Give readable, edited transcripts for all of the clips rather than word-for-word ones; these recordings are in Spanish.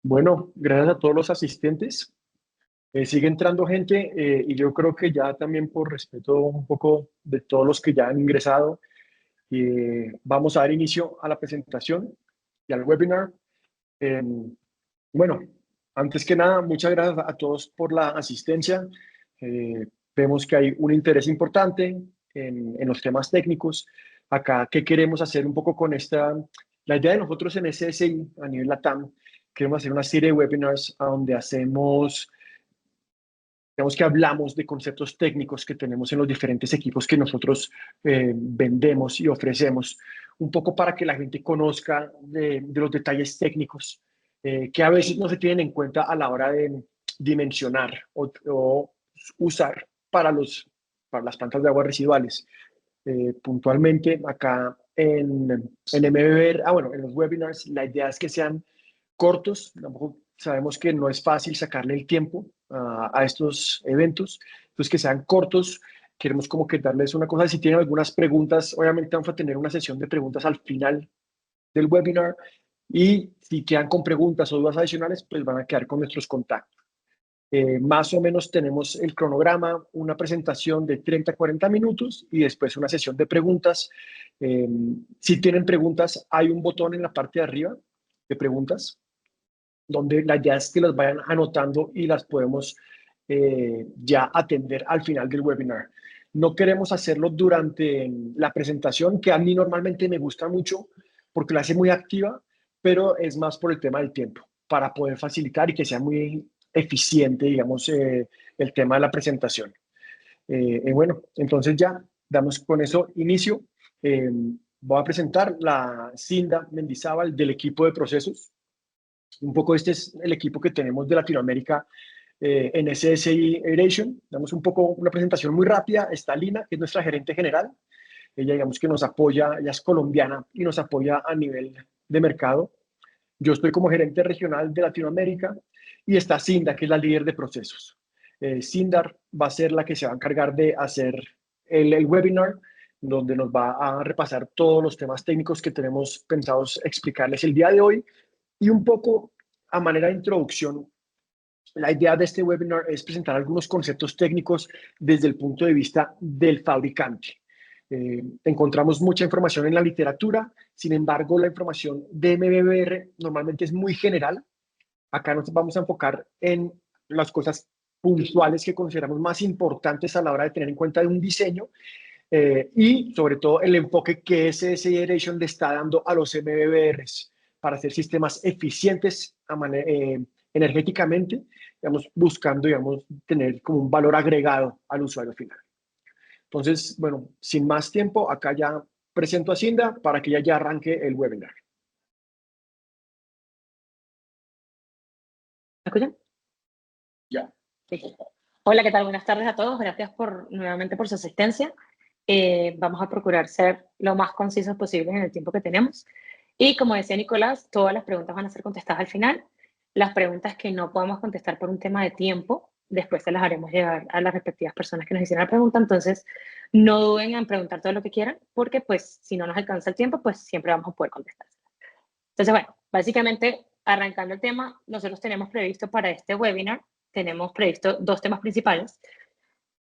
Bueno, gracias a todos los asistentes. Sigue entrando gente y yo creo que ya también por respeto un poco de todos los que ya han ingresado, vamos a dar inicio a la presentación y al webinar. Eh, bueno, antes que nada, muchas gracias a todos por la asistencia. Vemos que hay un interés importante en los temas técnicos. Acá, ¿qué queremos hacer un poco con esta? La idea de nosotros en SSI a nivel LATAM, queremos hacer una serie de webinars a donde hacemos, digamos que hablamos de conceptos técnicos que tenemos en los diferentes equipos que nosotros vendemos y ofrecemos, un poco para que la gente conozca de los detalles técnicos que a veces no se tienen en cuenta a la hora de dimensionar o usar para las plantas de aguas residuales. Puntualmente, acá en MBR, bueno, en los webinars, la idea es que sean cortos. Tampoco sabemos que no es fácil sacarle el tiempo a estos eventos, entonces que sean cortos. Queremos como que darles una cosa, si tienen algunas preguntas, obviamente vamos a tener una sesión de preguntas al final del webinar y si quedan con preguntas o dudas adicionales, pues van a quedar con nuestros contactos. Más o menos tenemos el cronograma, una presentación de 30 a 40 minutos y después una sesión de preguntas. Si tienen preguntas, hay un botón en la parte de arriba de preguntas donde la idea es que las vayan anotando y las podemos ya atender al final del webinar. No queremos hacerlo durante la presentación, que a mí normalmente me gusta mucho porque la hace muy activa, pero es más por el tema del tiempo, para poder facilitar y que sea muy eficiente, digamos, el tema de la presentación. Bueno, entonces ya damos con eso inicio. Voy a presentar la Cinda Mendizábal del equipo de procesos. Un poco este es el equipo que tenemos de Latinoamérica en SSI Aeration. Damos un poco una presentación muy rápida. Está Lina, que es nuestra gerente general. Ella, digamos que nos apoya, ella es colombiana y nos apoya a nivel de mercado. Yo estoy como gerente regional de Latinoamérica y está Cinda, que es la líder de procesos. Cindar va a ser la que se va a encargar de hacer el webinar, donde nos va a repasar todos los temas técnicos que tenemos pensados explicarles el día de hoy. Y un poco a manera de introducción, la idea de este webinar es presentar algunos conceptos técnicos desde el punto de vista del fabricante. Encontramos mucha información en la literatura, sin embargo, la información de MBBR normalmente es muy general. Acá nos vamos a enfocar en las cosas puntuales que consideramos más importantes a la hora de tener en cuenta de un diseño y sobre todo el enfoque que SS Generation le está dando a los MBBRs para hacer sistemas eficientes energéticamente, digamos, buscando, digamos, tener como un valor agregado al usuario final. Entonces, bueno, sin más tiempo, acá ya presento a Cinda para que ella ya arranque el webinar. ¿Me escuchan? Ya. Sí. Hola, ¿qué tal? Buenas tardes a todos. Gracias nuevamente por su asistencia. Vamos a procurar ser lo más concisos posibles en el tiempo que tenemos. Y como decía Nicolás, todas las preguntas van a ser contestadas al final. Las preguntas que no podamos contestar por un tema de tiempo, después se las haremos llegar a las respectivas personas que nos hicieron la pregunta. Entonces, no duden en preguntar todo lo que quieran, porque pues si no nos alcanza el tiempo, pues siempre vamos a poder contestar. Entonces, bueno, básicamente, arrancando el tema, nosotros tenemos previsto para este webinar, tenemos previsto dos temas principales.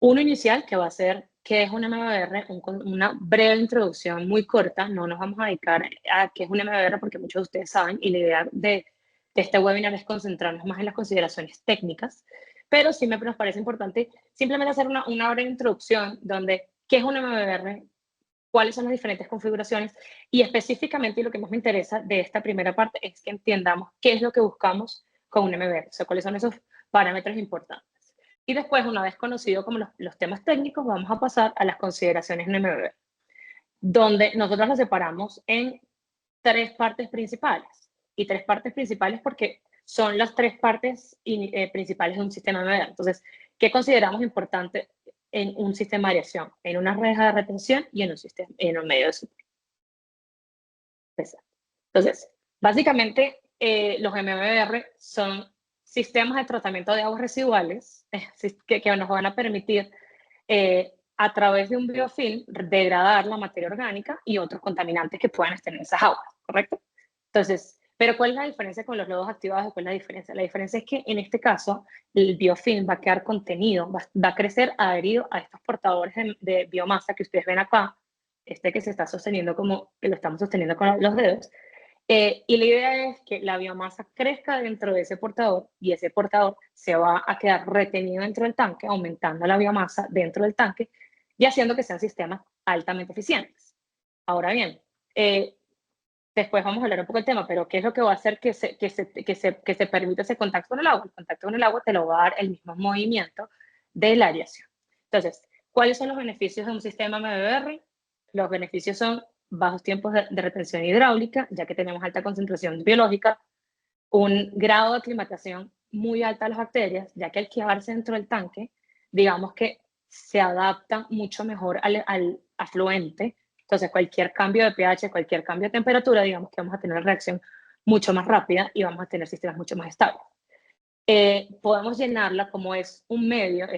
Uno inicial, que va a ser qué es un MBR, una breve introducción muy corta. No nos vamos a dedicar a qué es un MBR porque muchos de ustedes saben, y la idea de este webinar es concentrarnos más en las consideraciones técnicas, pero sí nos parece importante simplemente hacer una breve introducción donde qué es un MBR, cuáles son las diferentes configuraciones y específicamente lo que más me interesa de esta primera parte es que entendamos qué es lo que buscamos con un MBR, o sea, cuáles son esos parámetros importantes. Y después, una vez conocido como los temas técnicos, vamos a pasar a las consideraciones en MBR, donde nosotros las separamos en tres partes principales. Y tres partes principales porque son las tres partes principales de un sistema MBR. Entonces, ¿qué consideramos importante en un sistema de aireación, en una reja de retención y en un medio de soporte? Entonces, básicamente, los MBR son sistemas de tratamiento de aguas residuales que nos van a permitir, a través de un biofilm, degradar la materia orgánica y otros contaminantes que puedan estar en esas aguas, ¿correcto? Entonces, Pero ¿cuál es la diferencia con los lodos activados? ¿Cuál es la diferencia? La diferencia es que en este caso el biofilm va a quedar contenido, va a crecer adherido a estos portadores de biomasa que ustedes ven acá, este que se está sosteniendo como que lo estamos sosteniendo con los dedos. Y la idea es que la biomasa crezca dentro de ese portador y ese portador se va a quedar retenido dentro del tanque, aumentando la biomasa dentro del tanque y haciendo que sean sistemas altamente eficientes. Ahora bien, después vamos a hablar un poco del tema, pero ¿qué es lo que va a hacer que se permita ese contacto con el agua? El contacto con el agua te lo va a dar el mismo movimiento de la aireación. Entonces, ¿cuáles son los beneficios de un sistema MBR? Los beneficios son bajos tiempos de retención hidráulica, ya que tenemos alta concentración biológica, un grado de aclimatación muy alta a las bacterias, ya que al quedarse dentro del tanque, digamos que se adapta mucho mejor al afluente. Entonces, cualquier cambio de pH, cualquier cambio de temperatura, digamos que vamos a tener una reacción mucho más rápida y vamos a tener sistemas mucho más estables. Podemos llenarla como es un medio,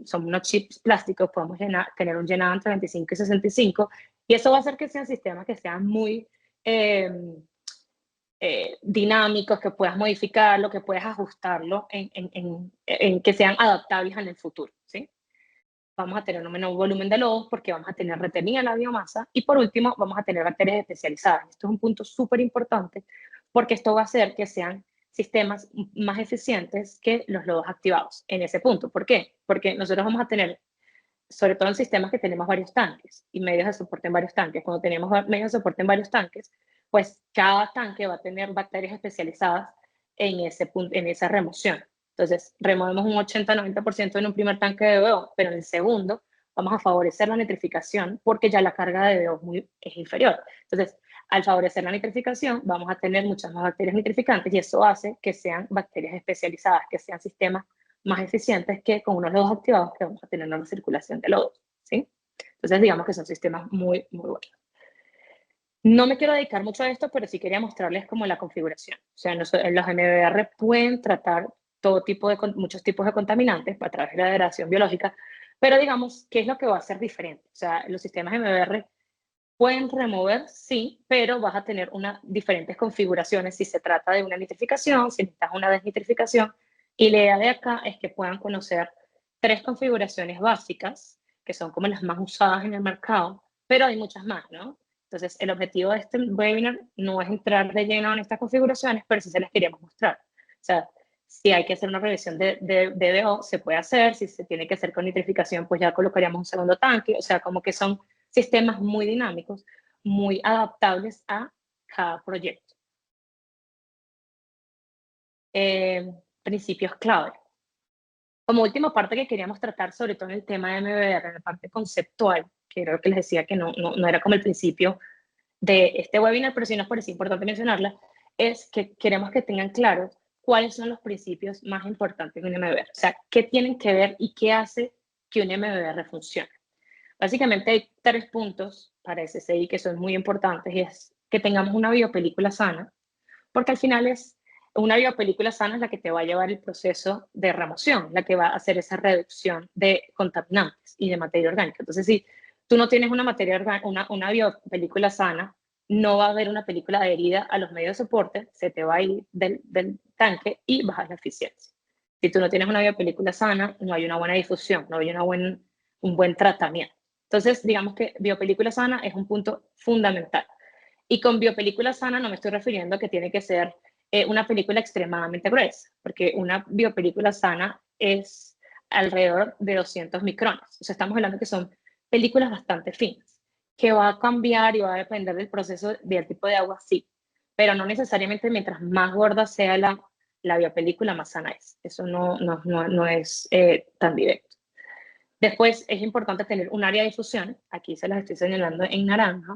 son unos chips plásticos, podemos tener un llenado entre 25 y 65, y eso va a hacer que sean sistemas que sean muy dinámicos, que puedas modificarlo, que puedas ajustarlo en que sean adaptables en el futuro, ¿sí? Vamos a tener un menor volumen de lodos porque vamos a tener retenida la biomasa y por último vamos a tener bacterias especializadas. Esto es un punto súper importante porque esto va a hacer que sean sistemas más eficientes que los lodos activados en ese punto. ¿Por qué? Porque nosotros vamos a tener, sobre todo en sistemas que tenemos varios tanques y medios de soporte en varios tanques, cuando tenemos medios de soporte en varios tanques, pues cada tanque va a tener bacterias especializadas en ese punto, en esa remoción. Entonces, removemos un 80-90% en un primer tanque de BO, pero en el segundo vamos a favorecer la nitrificación porque ya la carga de BO es inferior. Entonces, al favorecer la nitrificación, vamos a tener muchas más bacterias nitrificantes y eso hace que sean bacterias especializadas, que sean sistemas más eficientes que con unos lodos activados que vamos a tener una circulación de lodos, ¿sí? Entonces, digamos que son sistemas muy, muy buenos. No me quiero dedicar mucho a esto, pero sí quería mostrarles como la configuración. O sea, los MBR pueden tratar muchos tipos de contaminantes a través de la degradación biológica, pero digamos, ¿qué es lo que va a ser diferente? O sea, los sistemas MBR pueden remover, sí, pero vas a tener diferentes configuraciones si se trata de una nitrificación, si necesitas una desnitrificación, y la idea de acá es que puedan conocer 3 configuraciones básicas, que son como las más usadas en el mercado, pero hay muchas más, ¿no? Entonces, el objetivo de este webinar no es entrar de lleno en estas configuraciones, pero sí se las queríamos mostrar. O sea, si hay que hacer una revisión de DO, se puede hacer. Si se tiene que hacer con nitrificación, pues ya colocaríamos un segundo tanque. O sea, como que son sistemas muy dinámicos, muy adaptables a cada proyecto. Principios clave. Como última parte que queríamos tratar, sobre todo en el tema de MBR, en la parte conceptual, que creo que les decía que no era como el principio de este webinar, pero sí nos parece importante mencionarla, es que queremos que tengan claro cuáles son los principios más importantes de un MBR. O sea, qué tienen que ver y qué hace que un MBR funcione. Básicamente hay 3 puntos para SSI que son muy importantes y es que tengamos una biopelícula sana, porque al final es una biopelícula sana es la que te va a llevar el proceso de remoción, la que va a hacer esa reducción de contaminantes y de materia orgánica. Entonces, si tú no tienes una biopelícula sana, no va a haber una película adherida a los medios de soporte, se te va a ir del tanque y bajas la eficiencia. Si tú no tienes una biopelícula sana, no hay una buena difusión, no hay un buen tratamiento. Entonces, digamos que biopelícula sana es un punto fundamental. Y con biopelícula sana no me estoy refiriendo a que tiene que ser una película extremadamente gruesa, porque una biopelícula sana es alrededor de 200 micrones. O sea, estamos hablando que son películas bastante finas, que va a cambiar y va a depender del proceso, del tipo de agua, sí, pero no necesariamente mientras más gorda sea la biopelícula, más sana es. Eso no es tan directo. Después es importante tener un área de difusión, aquí se las estoy señalando en naranja.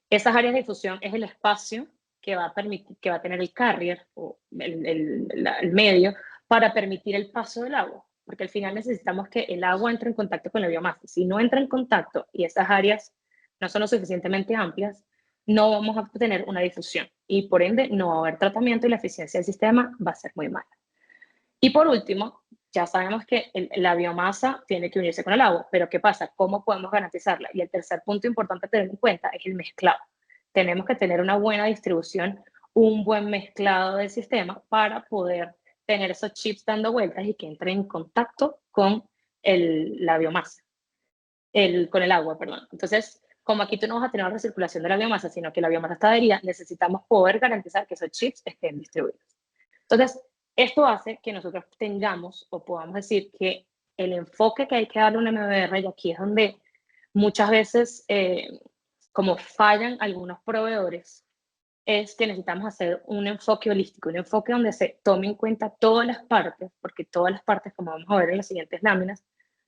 Esas áreas de difusión es el espacio que va a tener el carrier o el medio para permitir el paso del agua, porque al final necesitamos que el agua entre en contacto con la biomasa. Si no entra en contacto y esas áreas no son lo suficientemente amplias, no vamos a tener una difusión y por ende no va a haber tratamiento y la eficiencia del sistema va a ser muy mala. Y por último, ya sabemos que la biomasa tiene que unirse con el agua, pero ¿qué pasa? ¿Cómo podemos garantizarla? Y el tercer punto importante a tener en cuenta es el mezclado. Tenemos que tener una buena distribución un buen mezclado del sistema para poder tener esos chips dando vueltas y que entren en contacto con la biomasa, con el agua, perdón. Entonces, como aquí tú no vas a tener la recirculación de la biomasa, sino que la biomasa está adherida, necesitamos poder garantizar que esos chips estén distribuidos. Entonces, esto hace que nosotros tengamos o podamos decir que el enfoque que hay que darle a un MBR, y aquí es donde muchas veces como fallan algunos proveedores, es que necesitamos hacer un enfoque holístico, un enfoque donde se tome en cuenta todas las partes, porque todas las partes, como vamos a ver en las siguientes láminas,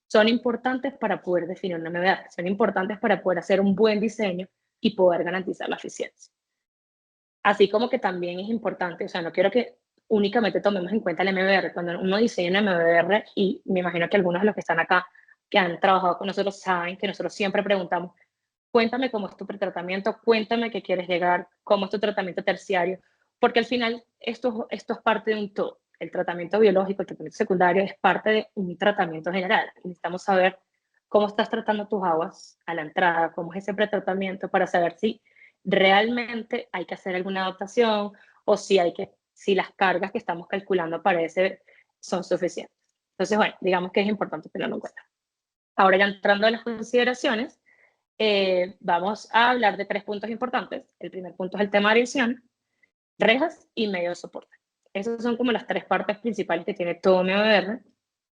son importantes para poder definir una MBR, son importantes para poder hacer un buen diseño y poder garantizar la eficiencia. Así como que también es importante, o sea, no quiero que únicamente tomemos en cuenta el MBR. Cuando uno diseña un MBR, y me imagino que algunos de los que están acá, que han trabajado con nosotros, saben que nosotros siempre preguntamos, cuéntame cómo es tu pretratamiento, cuéntame qué quieres llegar, cómo es tu tratamiento terciario, porque al final esto es parte de un todo. El tratamiento biológico, el tratamiento secundario es parte de un tratamiento general. Necesitamos saber cómo estás tratando tus aguas a la entrada, cómo es ese pretratamiento para saber si realmente hay que hacer alguna adaptación o si las cargas que estamos calculando para ese son suficientes. Entonces, bueno, digamos que es importante tenerlo en cuenta. Ahora ya entrando a las consideraciones, vamos a hablar de 3 puntos importantes. El primer punto es el tema de adición, rejas y medio de soporte. Esas son como las 3 partes principales que tiene todo MBR.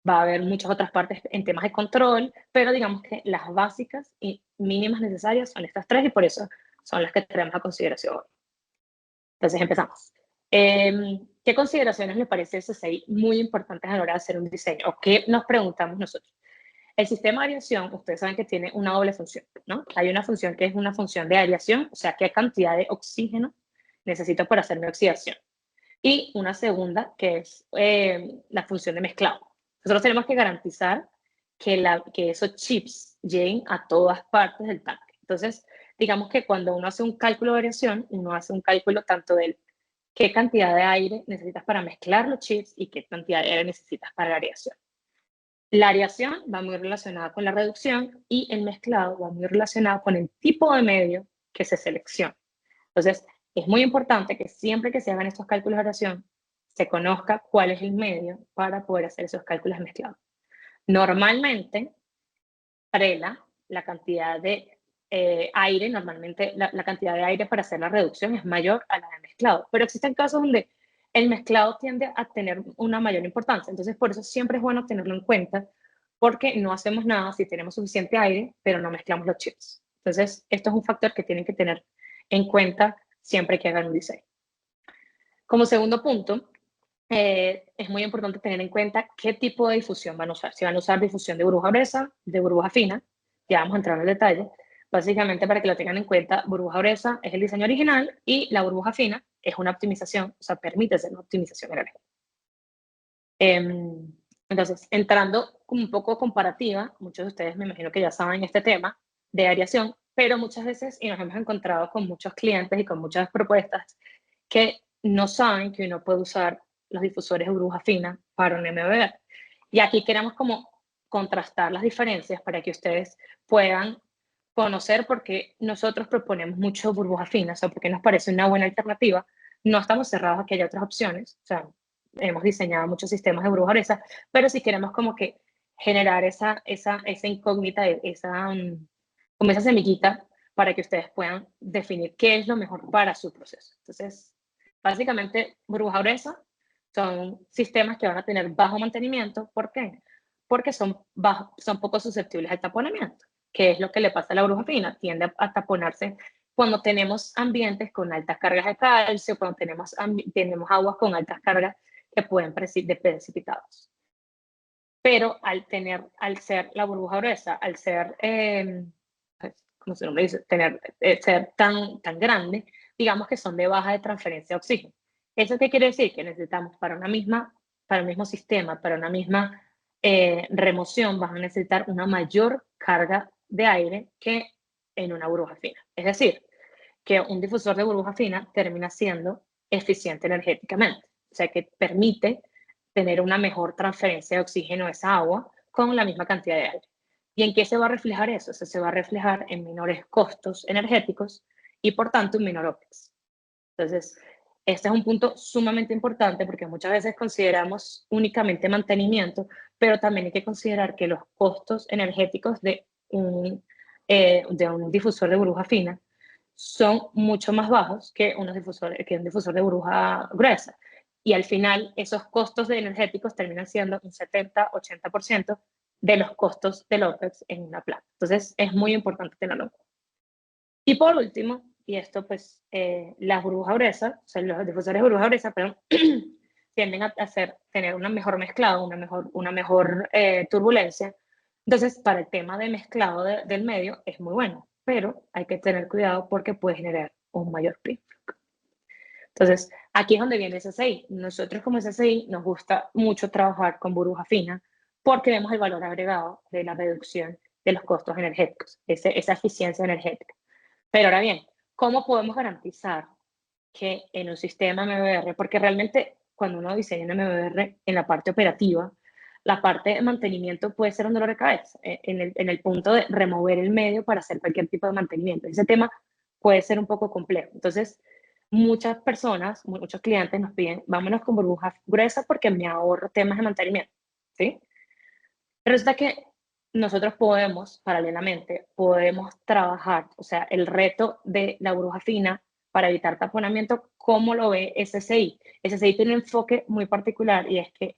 Va a haber muchas otras partes en temas de control, pero digamos que las básicas y mínimas necesarias son estas 3 y por eso son las que tenemos a consideración hoy. Entonces empezamos. ¿Qué consideraciones me parece SSI muy importantes a la hora de hacer un diseño? ¿O qué nos preguntamos nosotros? El sistema de aireación, ustedes saben que tiene una doble función, ¿no? Hay una función que es una función de aireación, o sea, qué cantidad de oxígeno necesito para hacer mi oxidación. Y una segunda, que es la función de mezclado. Nosotros tenemos que garantizar que esos chips lleguen a todas partes del tanque. Entonces, digamos que cuando uno hace un cálculo de aireación, uno hace un cálculo tanto de qué cantidad de aire necesitas para mezclar los chips y qué cantidad de aire necesitas para la aireación. La aireación va muy relacionada con la reducción y el mezclado va muy relacionado con el tipo de medio que se selecciona. Entonces, es muy importante que siempre que se hagan estos cálculos de aireación, se conozca cuál es el medio para poder hacer esos cálculos mezclados. Normalmente, prela la cantidad de aire, normalmente la cantidad de aire para hacer la reducción es mayor a la de mezclado, pero existen casos donde el mezclado tiende a tener una mayor importancia, entonces por eso siempre es bueno tenerlo en cuenta, porque no hacemos nada si tenemos suficiente aire, pero no mezclamos los chips. Entonces, esto es un factor que tienen que tener en cuenta siempre que hagan un diseño. Como segundo punto, es muy importante tener en cuenta qué tipo de difusión van a usar. Si van a usar difusión de burbuja gruesa, de burbuja fina, ya vamos a entrar en el detalle. Básicamente, para que lo tengan en cuenta, burbuja gruesa es el diseño original y la burbuja fina es una optimización, o sea, permite hacer una optimización energética. Entonces, entrando un poco comparativa, muchos de ustedes me imagino que ya saben este tema de aireación, pero muchas veces, y nos hemos encontrado con muchos clientes y con muchas propuestas, que no saben que uno puede usar los difusores de burbuja fina para un MBR. Y aquí queremos como contrastar las diferencias para que ustedes puedan conocer por qué nosotros proponemos mucho burbuja fina, o sea, porque nos parece una buena alternativa. No estamos cerrados a que haya otras opciones, o sea, hemos diseñado muchos sistemas de burbuja gruesa, pero si queremos como que generar esa incógnita, como esa semillita para que ustedes puedan definir qué es lo mejor para su proceso. Entonces, básicamente, burbuja gruesa son sistemas que van a tener bajo mantenimiento. ¿Por qué? Porque son poco susceptibles al taponamiento, que es lo que le pasa a la burbuja fina, tiende a taponarse cuando tenemos ambientes con altas cargas de calcio, cuando tenemos aguas con altas cargas que pueden de precipitados. Pero al ser la burbuja gruesa, al ser, como se nombre dice, ser tan grande, digamos que son de baja de transferencia de oxígeno. ¿Eso qué quiere decir? Que necesitamos para el mismo sistema, para una misma remoción, vas a necesitar una mayor carga de aire que en una burbuja fina. Es decir, que un difusor de burbuja fina termina siendo eficiente energéticamente, o sea que permite tener una mejor transferencia de oxígeno a esa agua con la misma cantidad de aire. ¿Y en qué se va a reflejar eso? Eso se va a reflejar en menores costos energéticos y por tanto un menor OPEX. Entonces, Este es un punto sumamente importante porque muchas veces consideramos únicamente mantenimiento, pero también hay que considerar que los costos energéticos de un difusor de burbuja fina son mucho más bajos que un difusor de burbuja gruesa. Y al final, esos costos energéticos terminan siendo un 70-80% de los costos del OPEX en una planta. Entonces, es muy importante tenerlo en cuenta. Y por último, y esto pues, las burbujas gruesas, o sea, los difusores de burbuja gruesa, perdón, tienden a tener una mejor mezclado, una mejor turbulencia. Entonces, para el tema de mezclado del medio es muy bueno, pero hay que tener cuidado porque puede generar un mayor pin. Entonces, aquí es donde viene SSI. Nosotros como SSI nos gusta mucho trabajar con burbuja fina porque vemos el valor agregado de la reducción de los costos energéticos, esa eficiencia energética. Pero ahora bien, ¿cómo podemos garantizar que en un sistema MBR, porque realmente cuando uno diseña un MBR en la parte operativa, la parte de mantenimiento puede ser un dolor de cabeza, en el punto de remover el medio para hacer cualquier tipo de mantenimiento. Ese tema puede ser un poco complejo. Entonces, muchas personas, muchos clientes nos piden, vámonos con burbujas gruesas porque me ahorro temas de mantenimiento, ¿sí? Pero resulta que nosotros podemos trabajar, o sea, el reto de la burbuja fina para evitar taponamiento, ¿cómo lo ve SSI? SSI tiene un enfoque muy particular y es que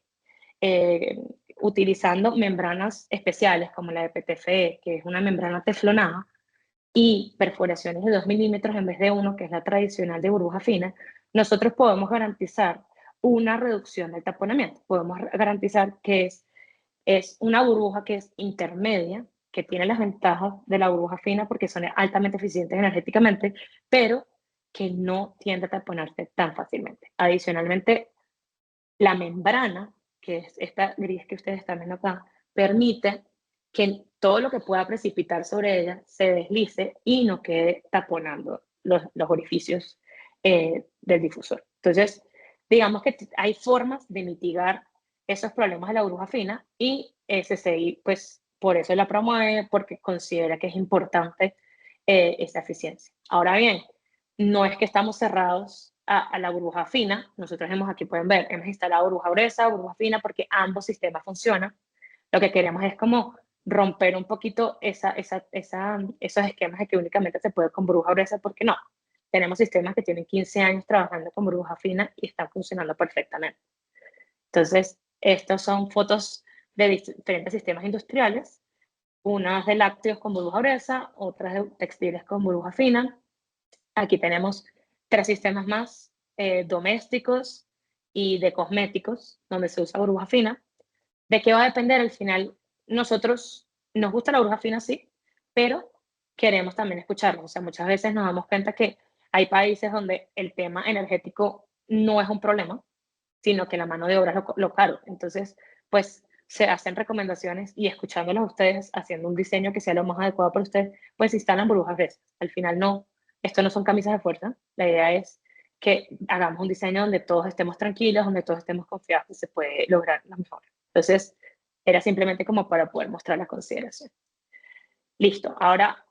eh, utilizando membranas especiales como la de PTFE, que es una membrana teflonada, y perforaciones de 2 milímetros en vez de 1, que es la tradicional de burbuja fina, nosotros podemos garantizar una reducción del taponamiento. Podemos garantizar que es una burbuja que es intermedia, que tiene las ventajas de la burbuja fina porque son altamente eficientes energéticamente, pero que no tiende a taponarse tan fácilmente. Adicionalmente, la membrana, que es esta gris que ustedes están viendo acá, permite que todo lo que pueda precipitar sobre ella se deslice y no quede taponando los orificios del difusor. Entonces, digamos que hay formas de mitigar esos problemas de la burbuja fina y SCI, pues por eso la promueve, porque considera que es importante esa eficiencia. Ahora bien, no es que estamos cerrados a la burbuja fina. Nosotros aquí pueden ver, hemos instalado burbuja gruesa, burbuja fina, porque ambos sistemas funcionan. Lo que queremos es como romper un poquito esos esquemas de que únicamente se puede con burbuja gruesa, porque no. Tenemos sistemas que tienen 15 años trabajando con burbuja fina y están funcionando perfectamente. Entonces, estas son fotos de diferentes sistemas industriales, unas de lácteos con burbuja gruesa, otras de textiles con burbuja fina. Aquí tenemos 3 sistemas más domésticos y de cosméticos, donde se usa burbuja fina. ¿De qué va a depender al final? Nosotros nos gusta la burbuja fina, sí, pero queremos también escucharlo. O sea, muchas veces nos damos cuenta que hay países donde el tema energético no es un problema, sino que la mano de obra es lo caro. Entonces, pues se hacen recomendaciones y escuchándolos a ustedes, haciendo un diseño que sea lo más adecuado para ustedes, pues instalan burbujas de esas. Al final no, esto no son camisas de fuerza, la idea es que hagamos un diseño donde todos estemos tranquilos, donde todos estemos confiados que se puede lograr la mejor. Entonces, era simplemente como para poder mostrar la consideración. Listo, ahora,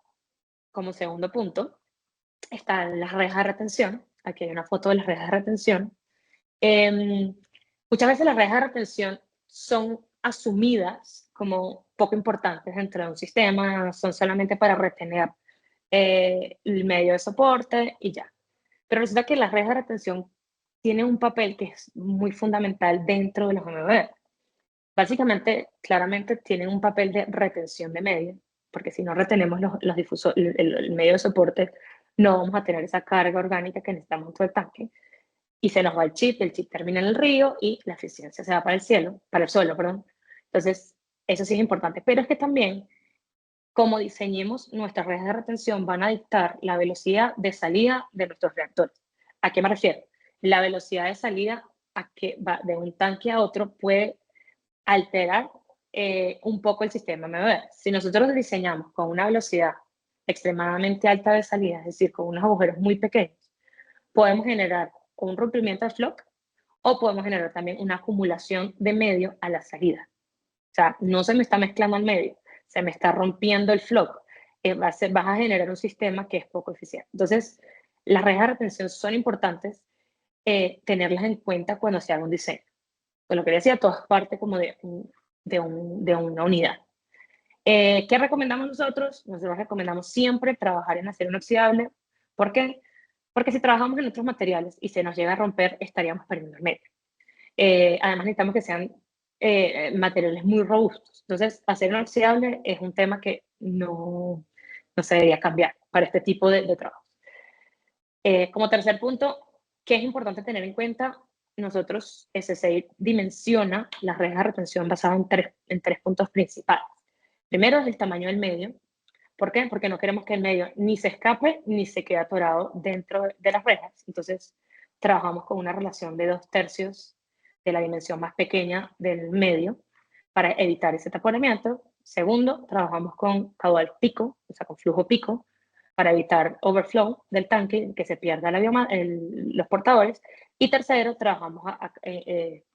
como segundo punto, están las rejas de retención. Aquí hay una foto de las rejas de retención. Muchas veces las redes de retención son asumidas como poco importantes dentro de un sistema, son solamente para retener el medio de soporte y ya. Pero resulta que las redes de retención tienen un papel que es muy fundamental dentro de los MBR. Básicamente, claramente tienen un papel de retención de medio, porque si no retenemos los difusores, el medio de soporte, no vamos a tener esa carga orgánica que necesitamos dentro del tanque y se nos va el chip termina en el río y la eficiencia se va para el suelo, perdón. Entonces, eso sí es importante, pero es que también, como diseñemos nuestras redes de retención, van a dictar la velocidad de salida de nuestros reactores. ¿A qué me refiero? La velocidad de salida a que va de un tanque a otro puede alterar un poco el sistema MBR. Si nosotros diseñamos con una velocidad extremadamente alta de salida, es decir, con unos agujeros muy pequeños, podemos generar un rompimiento de floc o podemos generar también una acumulación de medio a la salida. O sea, no se me está mezclando al medio, se me está rompiendo el floc. Vas a generar un sistema que es poco eficiente. Entonces, las redes de retención son importantes. tenerlas en cuenta cuando se haga un diseño. Pues lo que decía, todo es parte como de una unidad. ¿Qué recomendamos nosotros? Nosotros recomendamos siempre trabajar en acero inoxidable. ¿Por qué? Porque si trabajamos en otros materiales y se nos llega a romper, estaríamos perdiendo el medio. Además necesitamos que sean materiales muy robustos. Entonces, acero inoxidable es un tema que no se debería cambiar para este tipo de trabajos. Como tercer punto, ¿qué es importante tener en cuenta? Nosotros, SCI dimensiona las redes de retención basadas en tres puntos principales. Primero es el tamaño del medio. ¿Por qué? Porque no queremos que el medio ni se escape ni se quede atorado dentro de las rejas. Entonces, trabajamos con una relación de 2/3 de la dimensión más pequeña del medio para evitar ese taponamiento. Segundo, trabajamos con caudal pico, o sea, con flujo pico, para evitar overflow del tanque, que se pierda los portadores. Y tercero, trabajamos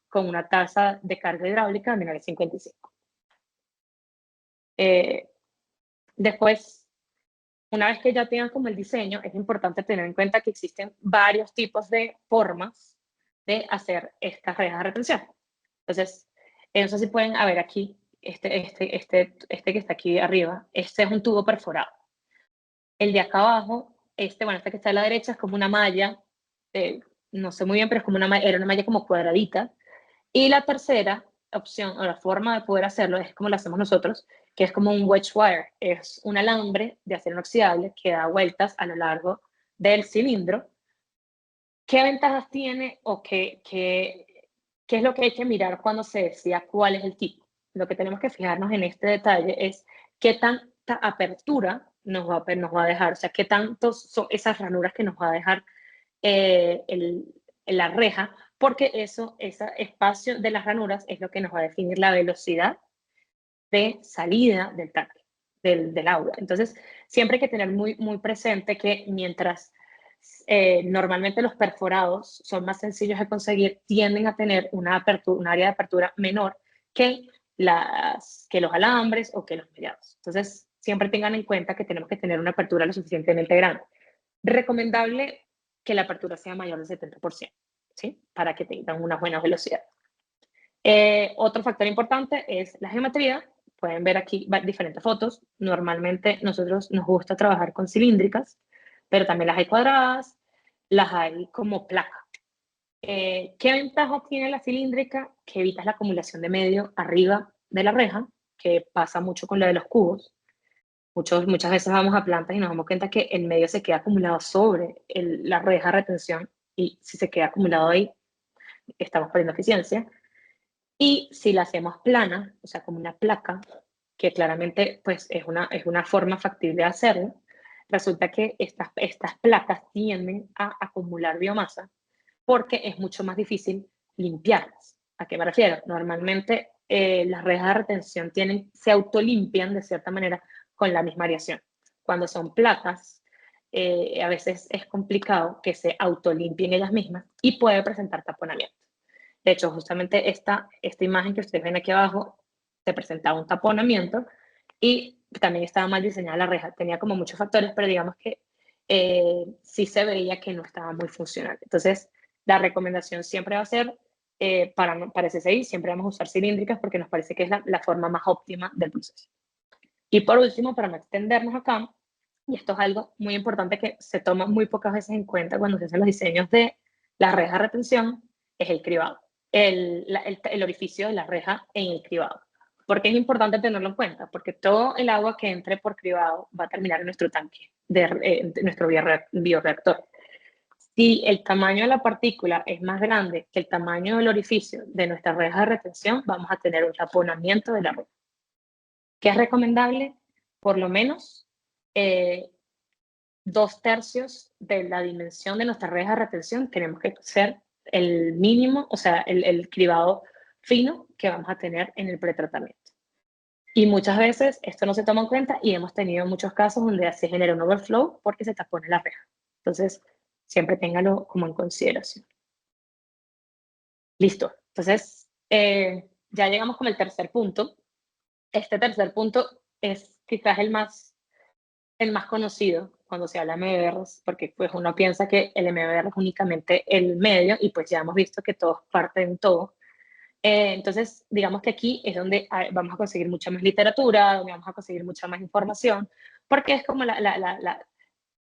con una tasa de carga hidráulica menor a 55. Después, una vez que ya tengan como el diseño, es importante tener en cuenta que existen varios tipos de formas de hacer estas redes de retención. Entonces, no sé si pueden ver aquí, este que está aquí arriba, este es un tubo perforado. El de acá abajo, este que está a la derecha es como una malla, no sé muy bien, pero es como era una malla como cuadradita. Y la tercera opción, o la forma de poder hacerlo, es como lo hacemos nosotros, que es como un wedge wire. Es un alambre de acero inoxidable que da vueltas a lo largo del cilindro. ¿Qué ventajas tiene o qué es lo que hay que mirar cuando se decida cuál es el tipo? Lo que tenemos que fijarnos en este detalle es qué tanta apertura nos va a dejar, o sea, qué tantos son esas ranuras que nos va a dejar la reja, porque ese espacio de las ranuras es lo que nos va a definir la velocidad de salida del tanque, del agua. Entonces, siempre hay que tener muy, muy presente que mientras normalmente los perforados son más sencillos de conseguir, tienden a tener un área de apertura menor que los alambres o que los mediados. Entonces, siempre tengan en cuenta que tenemos que tener una apertura lo suficientemente grande. Recomendable que la apertura sea mayor del 70%, ¿sí? Para que tengan una buena velocidad. Otro factor importante es la geometría. Pueden ver aquí diferentes fotos. Normalmente nosotros nos gusta trabajar con cilíndricas, pero también las hay cuadradas, las hay como placa. ¿Qué ventaja tiene la cilíndrica? Que evitas la acumulación de medio arriba de la reja, que pasa mucho con lo de los cubos. Muchas veces vamos a plantas y nos damos cuenta que el medio se queda acumulado sobre la reja de retención, y si se queda acumulado ahí, estamos perdiendo eficiencia. Y si la hacemos plana, o sea, como una placa, que claramente pues, es una forma factible de hacerlo, resulta que estas placas tienden a acumular biomasa porque es mucho más difícil limpiarlas. ¿A qué me refiero? Normalmente las rejas de retención se autolimpian de cierta manera con la misma aireación. Cuando son placas, a veces es complicado que se autolimpien ellas mismas y puede presentar taponamiento. De hecho, justamente esta imagen que ustedes ven aquí abajo te presentaba un taponamiento y también estaba mal diseñada la reja. Tenía como muchos factores, pero digamos que sí se veía que no estaba muy funcional. Entonces, la recomendación siempre va a ser, para SCI, siempre vamos a usar cilíndricas porque nos parece que es la forma más óptima del proceso. Y por último, para no extendernos acá, y esto es algo muy importante que se toma muy pocas veces en cuenta cuando se hacen los diseños de las rejas de retención, es el cribado, el orificio de la reja en el cribado. ¿Por qué es importante tenerlo en cuenta? Porque todo el agua que entre por cribado va a terminar en nuestro tanque, de nuestro bioreactor. Si el tamaño de la partícula es más grande que el tamaño del orificio de nuestra reja de retención, vamos a tener un taponamiento de la reja. ¿Qué es recomendable? Por lo menos 2/3 de la dimensión de nuestra reja de retención tenemos que ser el mínimo, o sea, el cribado fino que vamos a tener en el pretratamiento. Y muchas veces esto no se toma en cuenta y hemos tenido muchos casos donde se genera un overflow porque se tapone la reja. Entonces, siempre téngalo como en consideración. Listo. Entonces, ya llegamos con el tercer punto. Este tercer punto es quizás el más conocido, cuando se habla de MBRs, porque pues uno piensa que el MBR es únicamente el medio y pues ya hemos visto que todos parten de todo. Entonces, digamos que aquí es donde vamos a conseguir mucha más literatura, donde vamos a conseguir mucha más información, porque es como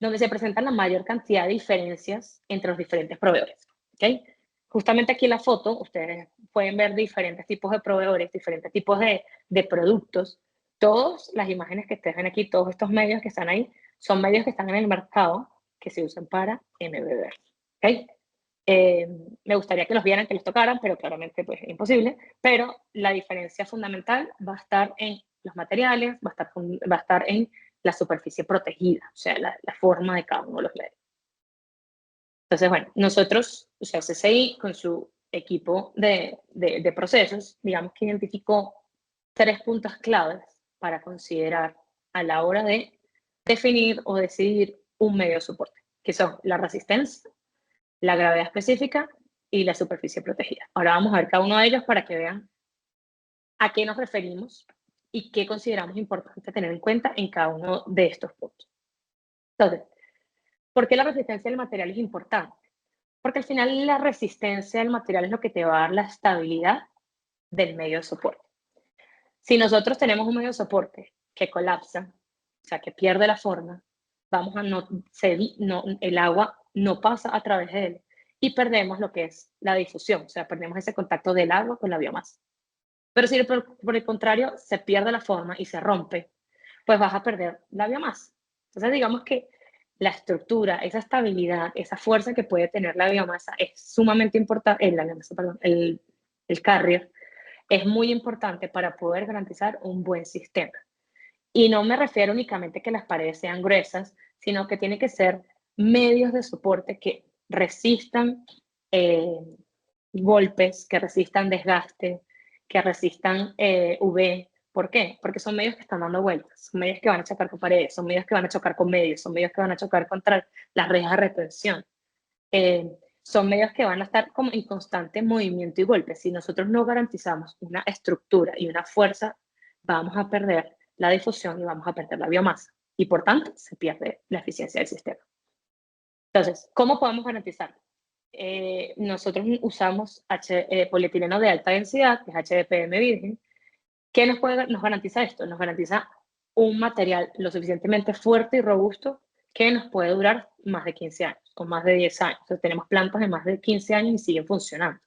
donde se presentan la mayor cantidad de diferencias entre los diferentes proveedores. ¿Okay? Justamente aquí en la foto, ustedes pueden ver diferentes tipos de proveedores, diferentes tipos de productos. Todas las imágenes que ustedes ven aquí, todos estos medios que están ahí, son medios que están en el mercado que se usan para MBB. ¿Okay? Me gustaría que los vieran, que los tocaran, pero claramente pues, es imposible. Pero la diferencia fundamental va a estar en los materiales, va a estar en la superficie protegida, o sea, la forma de cada uno de los medios. Entonces, bueno, nosotros, o sea, CCI con su equipo de procesos, digamos que identificó 3 puntos claves para considerar a la hora de definir o decidir un medio de soporte, que son la resistencia, la gravedad específica y la superficie protegida. Ahora vamos a ver cada uno de ellos para que vean a qué nos referimos y qué consideramos importante tener en cuenta en cada uno de estos puntos. Entonces, ¿por qué la resistencia del material es importante? Porque al final la resistencia del material es lo que te va a dar la estabilidad del medio de soporte. Si nosotros tenemos un medio de soporte que colapsa, o sea, que pierde la forma, vamos a el agua no pasa a través de él y perdemos lo que es la difusión, o sea, perdemos ese contacto del agua con la biomasa. Pero si por el contrario se pierde la forma y se rompe, pues vas a perder la biomasa. Entonces, digamos que la estructura, esa estabilidad, esa fuerza que puede tener la biomasa es sumamente importante, el carrier, es muy importante para poder garantizar un buen sistema. Y no me refiero únicamente a que las paredes sean gruesas, sino que tiene que ser medios de soporte que resistan golpes, que resistan desgaste, que resistan UV. ¿Por qué? Porque son medios que están dando vueltas, son medios que van a chocar con paredes, son medios que van a chocar con medios, son medios que van a chocar contra las redes de retención. Son medios que van a estar como en constante movimiento y golpe. Si nosotros no garantizamos una estructura y una fuerza, vamos a perder la difusión y vamos a perder la biomasa. Y por tanto, se pierde la eficiencia del sistema. Entonces, ¿cómo podemos garantizarlo? Nosotros usamos polietileno de alta densidad, que es HDPM virgen. ¿Qué nos garantiza esto? Nos garantiza un material lo suficientemente fuerte y robusto que nos puede durar más de 15 años o más de 10 años. Entonces, tenemos plantas de más de 15 años y siguen funcionando.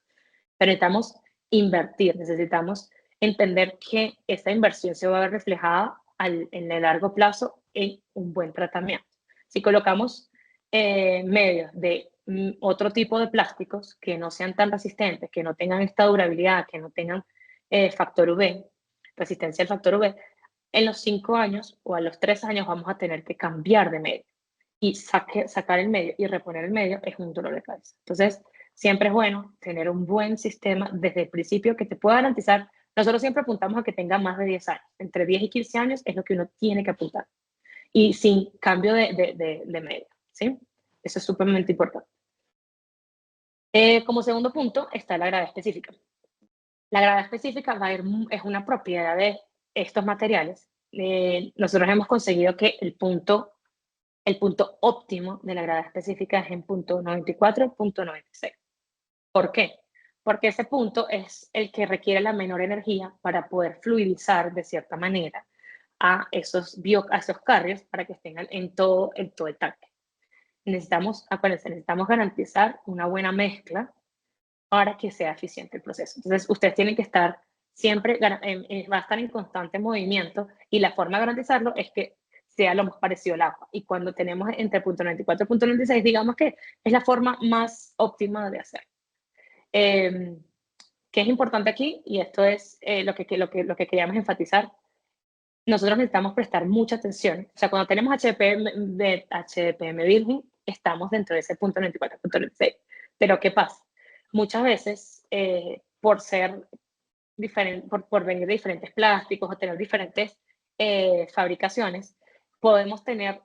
Pero necesitamos invertir, necesitamos entender que esa inversión se va a ver reflejada en el largo plazo en un buen tratamiento. Si colocamos medios de otro tipo de plásticos que no sean tan resistentes, que no tengan esta durabilidad, que no tengan factor UV, resistencia al factor UV, en los 5 años o a los 3 años vamos a tener que cambiar de medio. Y sacar el medio y reponer el medio es un dolor de cabeza. Entonces, siempre es bueno tener un buen sistema desde el principio que te pueda garantizar. Nosotros siempre apuntamos a que tenga más de 10 años. Entre 10 y 15 años es lo que uno tiene que apuntar. Y sin cambio de medio, ¿sí? Eso es sumamente importante. Como segundo punto está la gravedad específica. La gravedad específica es una propiedad de estos materiales. Nosotros hemos conseguido que el punto óptimo de la gravedad específica es en punto 94, punto 96. ¿Por qué? Porque ese punto es el que requiere la menor energía para poder fluidizar de cierta manera a esos carriers para que estén en todo el tanque. Necesitamos garantizar una buena mezcla para que sea eficiente el proceso. Entonces, ustedes tienen que estar siempre, va a estar en constante movimiento y la forma de garantizarlo es que sea lo más parecido al agua. Y cuando tenemos entre punto 94 y punto 96, digamos que es la forma más óptima de hacerlo. ¿Qué es importante aquí? Y esto es lo que queríamos enfatizar. Nosotros necesitamos prestar mucha atención. O sea, cuando tenemos HDPM virgen, estamos dentro de ese punto 94, punto 96. Pero ¿qué pasa? Muchas veces, por ser diferente, por venir de diferentes plásticos o tener diferentes fabricaciones, podemos tener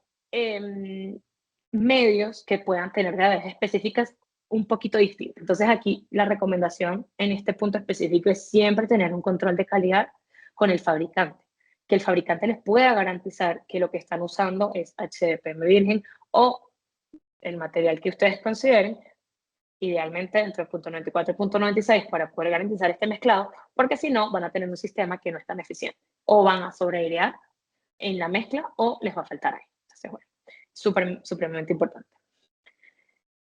medios que puedan tener gravedades específicas un poquito distintas. Entonces aquí la recomendación en este punto específico es siempre tener un control de calidad con el fabricante, que el fabricante les pueda garantizar que lo que están usando es HDPE virgen o el material que ustedes consideren, idealmente entre el punto 94 y el punto 96 para poder garantizar este mezclado, porque si no van a tener un sistema que no es tan eficiente o van a sobreairear en la mezcla o les va a faltar aire. Entonces, bueno, supremamente importante.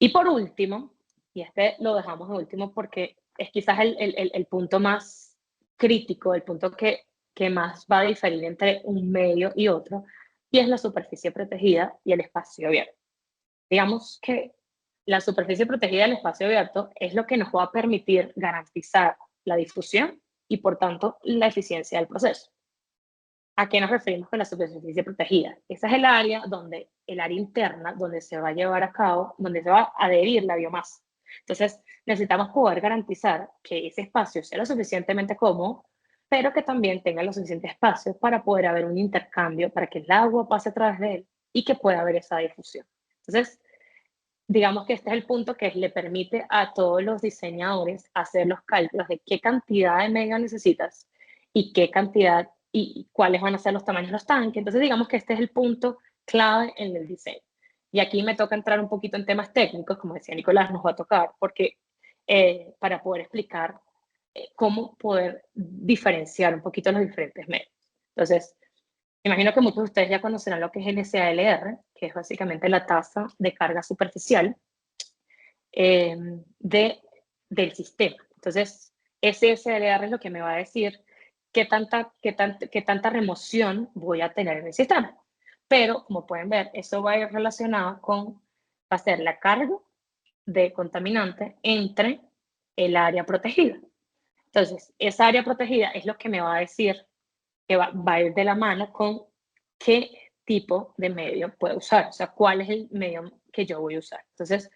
Y por último, y este lo dejamos de último porque es quizás el punto más crítico, el punto que más va a diferir entre un medio y otro, y es la superficie protegida y el espacio abierto. Digamos que la superficie protegida del espacio abierto es lo que nos va a permitir garantizar la difusión y, por tanto, la eficiencia del proceso. ¿A qué nos referimos con la superficie protegida? Esa es el área interna, donde se va a llevar a cabo, donde se va a adherir la biomasa. Entonces, necesitamos poder garantizar que ese espacio sea lo suficientemente cómodo, pero que también tenga lo suficiente espacio para poder haber un intercambio, para que el agua pase a través de él y que pueda haber esa difusión. Entonces, digamos que este es el punto que le permite a todos los diseñadores hacer los cálculos de qué cantidad de medio necesitas y qué cantidad y cuáles van a ser los tamaños de los tanques. Entonces, digamos que este es el punto clave en el diseño. Y aquí me toca entrar un poquito en temas técnicos, como decía Nicolás, nos va a tocar, porque para poder explicar cómo poder diferenciar un poquito los diferentes medios. Entonces, imagino que muchos de ustedes ya conocerán lo que es el SALR, que es básicamente la tasa de carga superficial del sistema. Entonces, ese SLR es lo que me va a decir qué tanta remoción voy a tener en el sistema. Pero, como pueden ver, eso va a ir relacionado con, va a ser la carga de contaminante entre el área protegida. Entonces, esa área protegida es lo que me va a decir que va a ir de la mano con qué tipo de medio puedo usar, o sea, cuál es el medio que yo voy a usar. Entonces,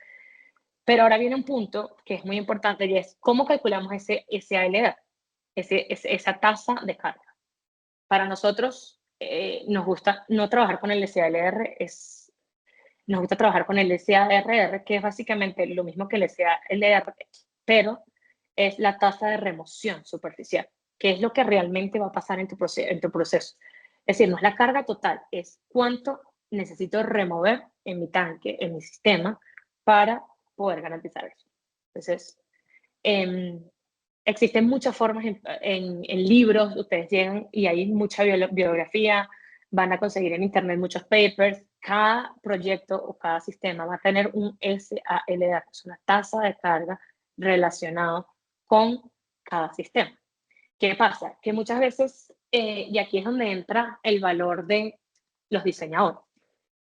pero ahora viene un punto que es muy importante y es cómo calculamos ese ALR, esa tasa de carga. Para nosotros nos gusta no trabajar con el SALR, nos gusta trabajar con el SARR, que es básicamente lo mismo que el SALR, pero es la tasa de remoción superficial, que es lo que realmente va a pasar en tu proceso. Es decir, no es la carga total, es cuánto necesito remover en mi tanque, en mi sistema, para poder garantizar eso. Entonces, existen muchas formas en libros, ustedes llegan y hay mucha bibliografía, van a conseguir en internet muchos papers. Cada proyecto o cada sistema va a tener un SALR, que es una tasa de carga relacionado con cada sistema. ¿Qué pasa? Que muchas veces, y aquí es donde entra el valor de los diseñadores.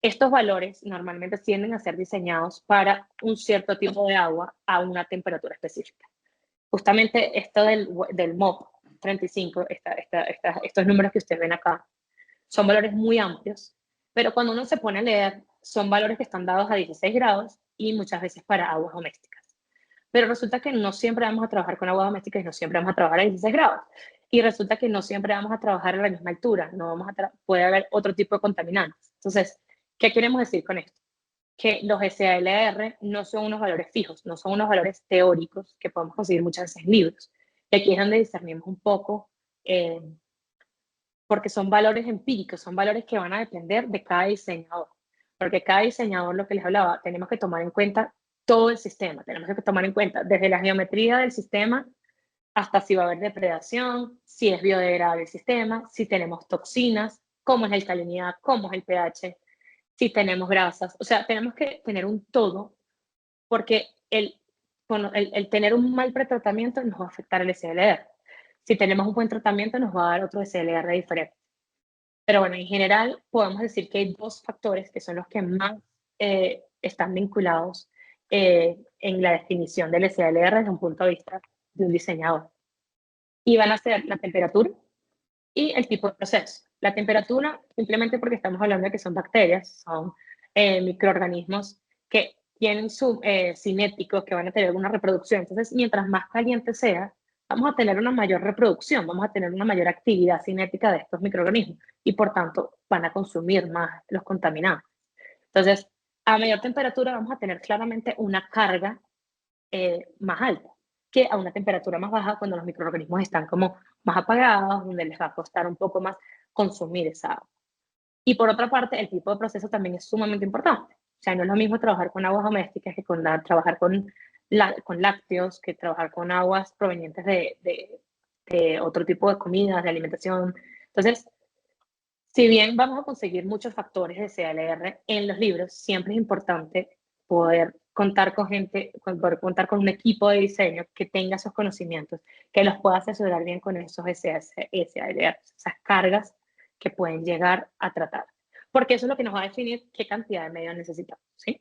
Estos valores normalmente tienden a ser diseñados para un cierto tipo de agua a una temperatura específica. Justamente esto del MOP 35, estos números que ustedes ven acá, son valores muy amplios, pero cuando uno se pone a leer, son valores que están dados a 16 grados y muchas veces para aguas domésticas. Pero resulta que no siempre vamos a trabajar con aguas domésticas y no siempre vamos a trabajar a 16 grados. Y resulta que no siempre vamos a trabajar a la misma altura, no vamos puede haber otro tipo de contaminantes. Entonces, ¿qué queremos decir con esto? Que los SALR no son unos valores fijos, no son unos valores teóricos que podemos conseguir muchas veces en libros. Y aquí es donde discernimos un poco, porque son valores empíricos, son valores que van a depender de cada diseñador. Porque cada diseñador, lo que les hablaba, tenemos que tomar en cuenta todo el sistema, tenemos que tomar en cuenta desde la geometría del sistema hasta si va a haber depredación, si es biodegradable el sistema, si tenemos toxinas, cómo es la alcalinidad, cómo es el pH, si tenemos grasas. O sea, tenemos que tener un todo porque el tener un mal pretratamiento nos va a afectar el SLR. Si tenemos un buen tratamiento nos va a dar otro SLR diferente. Pero bueno, en general podemos decir que hay dos factores que son los que más están vinculados en la definición del SLR desde un punto de vista de un diseñador. Y van a ser la temperatura y el tipo de proceso. La temperatura, simplemente porque estamos hablando de que son bacterias, son microorganismos que tienen cinéticos, que van a tener una reproducción. Entonces, mientras más caliente sea, vamos a tener una mayor reproducción, vamos a tener una mayor actividad cinética de estos microorganismos y, por tanto, van a consumir más los contaminantes. Entonces, a mayor temperatura vamos a tener claramente una carga más alta que a una temperatura más baja cuando los microorganismos están como más apagados, donde les va a costar un poco más consumir esa agua. Y por otra parte, el tipo de proceso también es sumamente importante. O sea, no es lo mismo trabajar con aguas domésticas que trabajar con lácteos, que trabajar con aguas provenientes de otro tipo de comidas, de alimentación. Entonces, si bien vamos a conseguir muchos factores de CLR en los libros, siempre es importante poder contar con gente, poder contar con un equipo de diseño que tenga esos conocimientos, que los pueda asesorar bien con esos SALR, esas cargas que pueden llegar a tratar. Porque eso es lo que nos va a definir qué cantidad de medios necesitamos, ¿sí?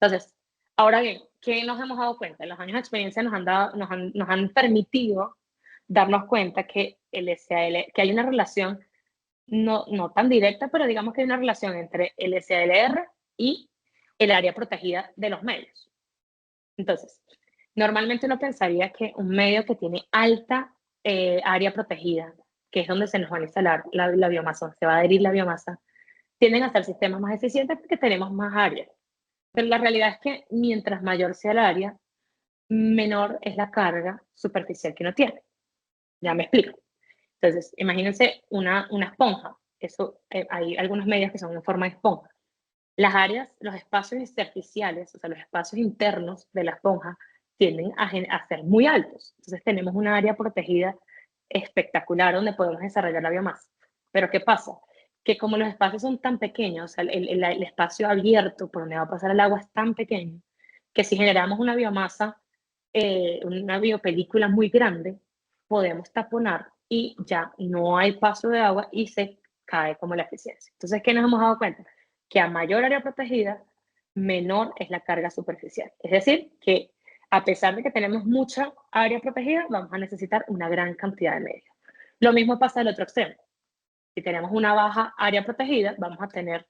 Entonces, ahora bien, ¿qué nos hemos dado cuenta? Los años de experiencia nos han permitido darnos cuenta que que hay una relación no tan directa, pero digamos que hay una relación entre el SLR y el área protegida de los medios. Entonces, normalmente uno pensaría que un medio que tiene alta área protegida, que es donde se nos va a instalar la biomasa, se va a adherir la biomasa, tienden a ser sistemas más eficientes porque tenemos más área. Pero la realidad es que mientras mayor sea el área, menor es la carga superficial que uno tiene. Ya me explico. Entonces, imagínense una esponja. Eso, hay algunos medios que son en forma de esponja. Las áreas, los espacios intersticiales, o sea, los espacios internos de la esponja, tienden a ser muy altos. Entonces, tenemos una área protegida espectacular donde podemos desarrollar la biomasa. Pero, ¿qué pasa? Que como los espacios son tan pequeños, o sea, el espacio abierto por donde va a pasar el agua es tan pequeño, que si generamos una biomasa, una biopelícula muy grande, podemos taponar y ya no hay paso de agua y se cae como la eficiencia. Entonces, ¿qué nos hemos dado cuenta? Que a mayor área protegida, menor es la carga superficial. Es decir, que a pesar de que tenemos mucha área protegida, vamos a necesitar una gran cantidad de medios. Lo mismo pasa del otro extremo. Si tenemos una baja área protegida, vamos a tener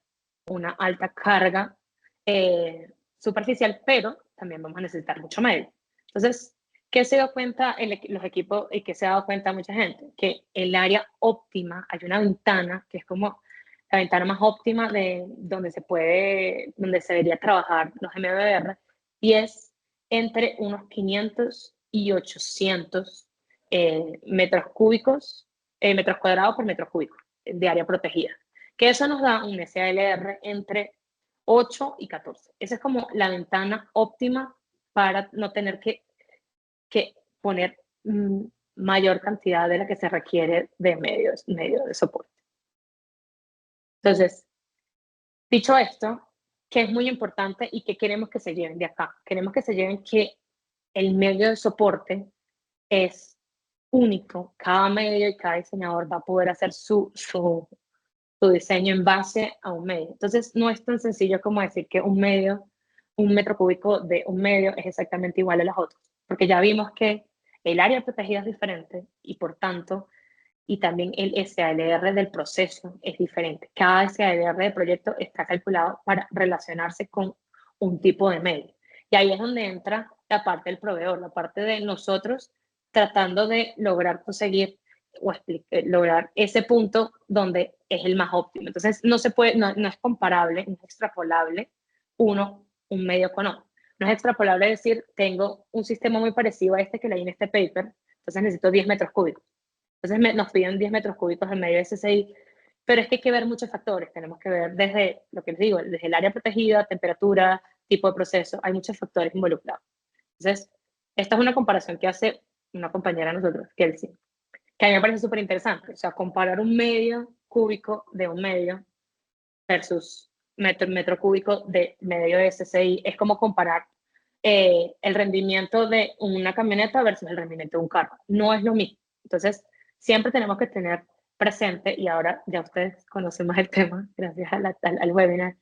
una alta carga superficial, pero también vamos a necesitar mucho medio. Entonces, ¿qué se dio cuenta los equipos y qué se ha dado cuenta mucha gente? Que el área óptima, hay una ventana que es como la ventana más óptima de donde donde se debería trabajar los MBR, y es entre unos 500 y 800 metros cúbicos, metros cuadrados por metro cúbico de área protegida. Que eso nos da un SALR entre 8 y 14. Esa es como la ventana óptima para no tener que poner mayor cantidad de la que se requiere de medios de soporte. Entonces, dicho esto, que es muy importante y que queremos que se lleven de acá. Queremos que se lleven que el medio de soporte es único. Cada medio y cada diseñador va a poder hacer su diseño en base a un medio. Entonces, no es tan sencillo como decir que un metro cúbico de un medio es exactamente igual a los otros, porque ya vimos que el área protegida es diferente y por tanto, y también el SALR del proceso es diferente. Cada SALR de proyecto está calculado para relacionarse con un tipo de medio. Y ahí es donde entra la parte del proveedor, la parte de nosotros tratando de lograr conseguir o lograr ese punto donde es el más óptimo. Entonces, no se puede, no es comparable, no es extrapolable un medio con otro. No es extrapolable decir, tengo un sistema muy parecido a este que leí en este paper, entonces necesito 10 metros cúbicos. Entonces nos piden 10 metros cúbicos en medio de SSI, pero es que hay que ver muchos factores. Tenemos que ver desde lo que les digo, desde el área protegida, temperatura, tipo de proceso, hay muchos factores involucrados. Entonces, esta es una comparación que hace una compañera de nosotros, Kelsey, que a mí me parece súper interesante. O sea, comparar un medio cúbico de un medio versus metro cúbico de medio de SSI es como comparar el rendimiento de una camioneta versus el rendimiento de un carro. No es lo mismo. Entonces, siempre tenemos que tener presente, y ahora ya ustedes conocen más el tema gracias al webinar,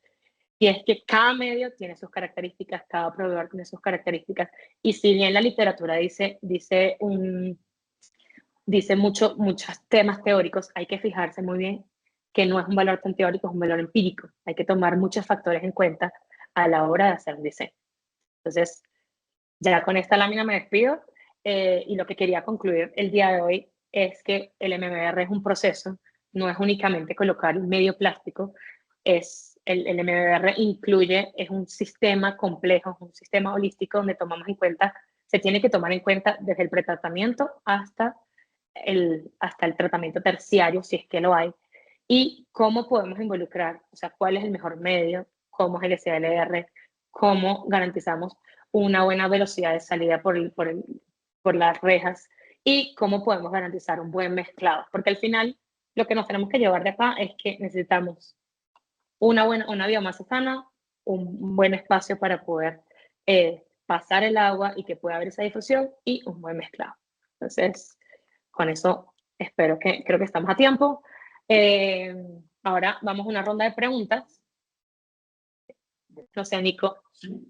y es que cada medio tiene sus características, cada proveedor tiene sus características, y si bien la literatura dice muchos temas teóricos, hay que fijarse muy bien que no es un valor tan teórico, es un valor empírico. Hay que tomar muchos factores en cuenta a la hora de hacer un diseño. Entonces, ya con esta lámina me despido y lo que quería concluir el día de hoy es que el MMR es un proceso, no es únicamente colocar un medio plástico, el MMR es un sistema complejo, un sistema holístico donde tomamos en cuenta, se tiene que tomar en cuenta desde el pretratamiento hasta hasta el tratamiento terciario, si es que lo hay, y cómo podemos involucrar, o sea, cuál es el mejor medio, cómo es el SLR, cómo garantizamos una buena velocidad de salida por las rejas y cómo podemos garantizar un buen mezclado. Porque al final lo que nos tenemos que llevar de acá es que necesitamos una biomasa sana, un buen espacio para poder pasar el agua y que pueda haber esa difusión y un buen mezclado. Entonces, con eso creo que estamos a tiempo. Ahora vamos a una ronda de preguntas. No sé, Nico.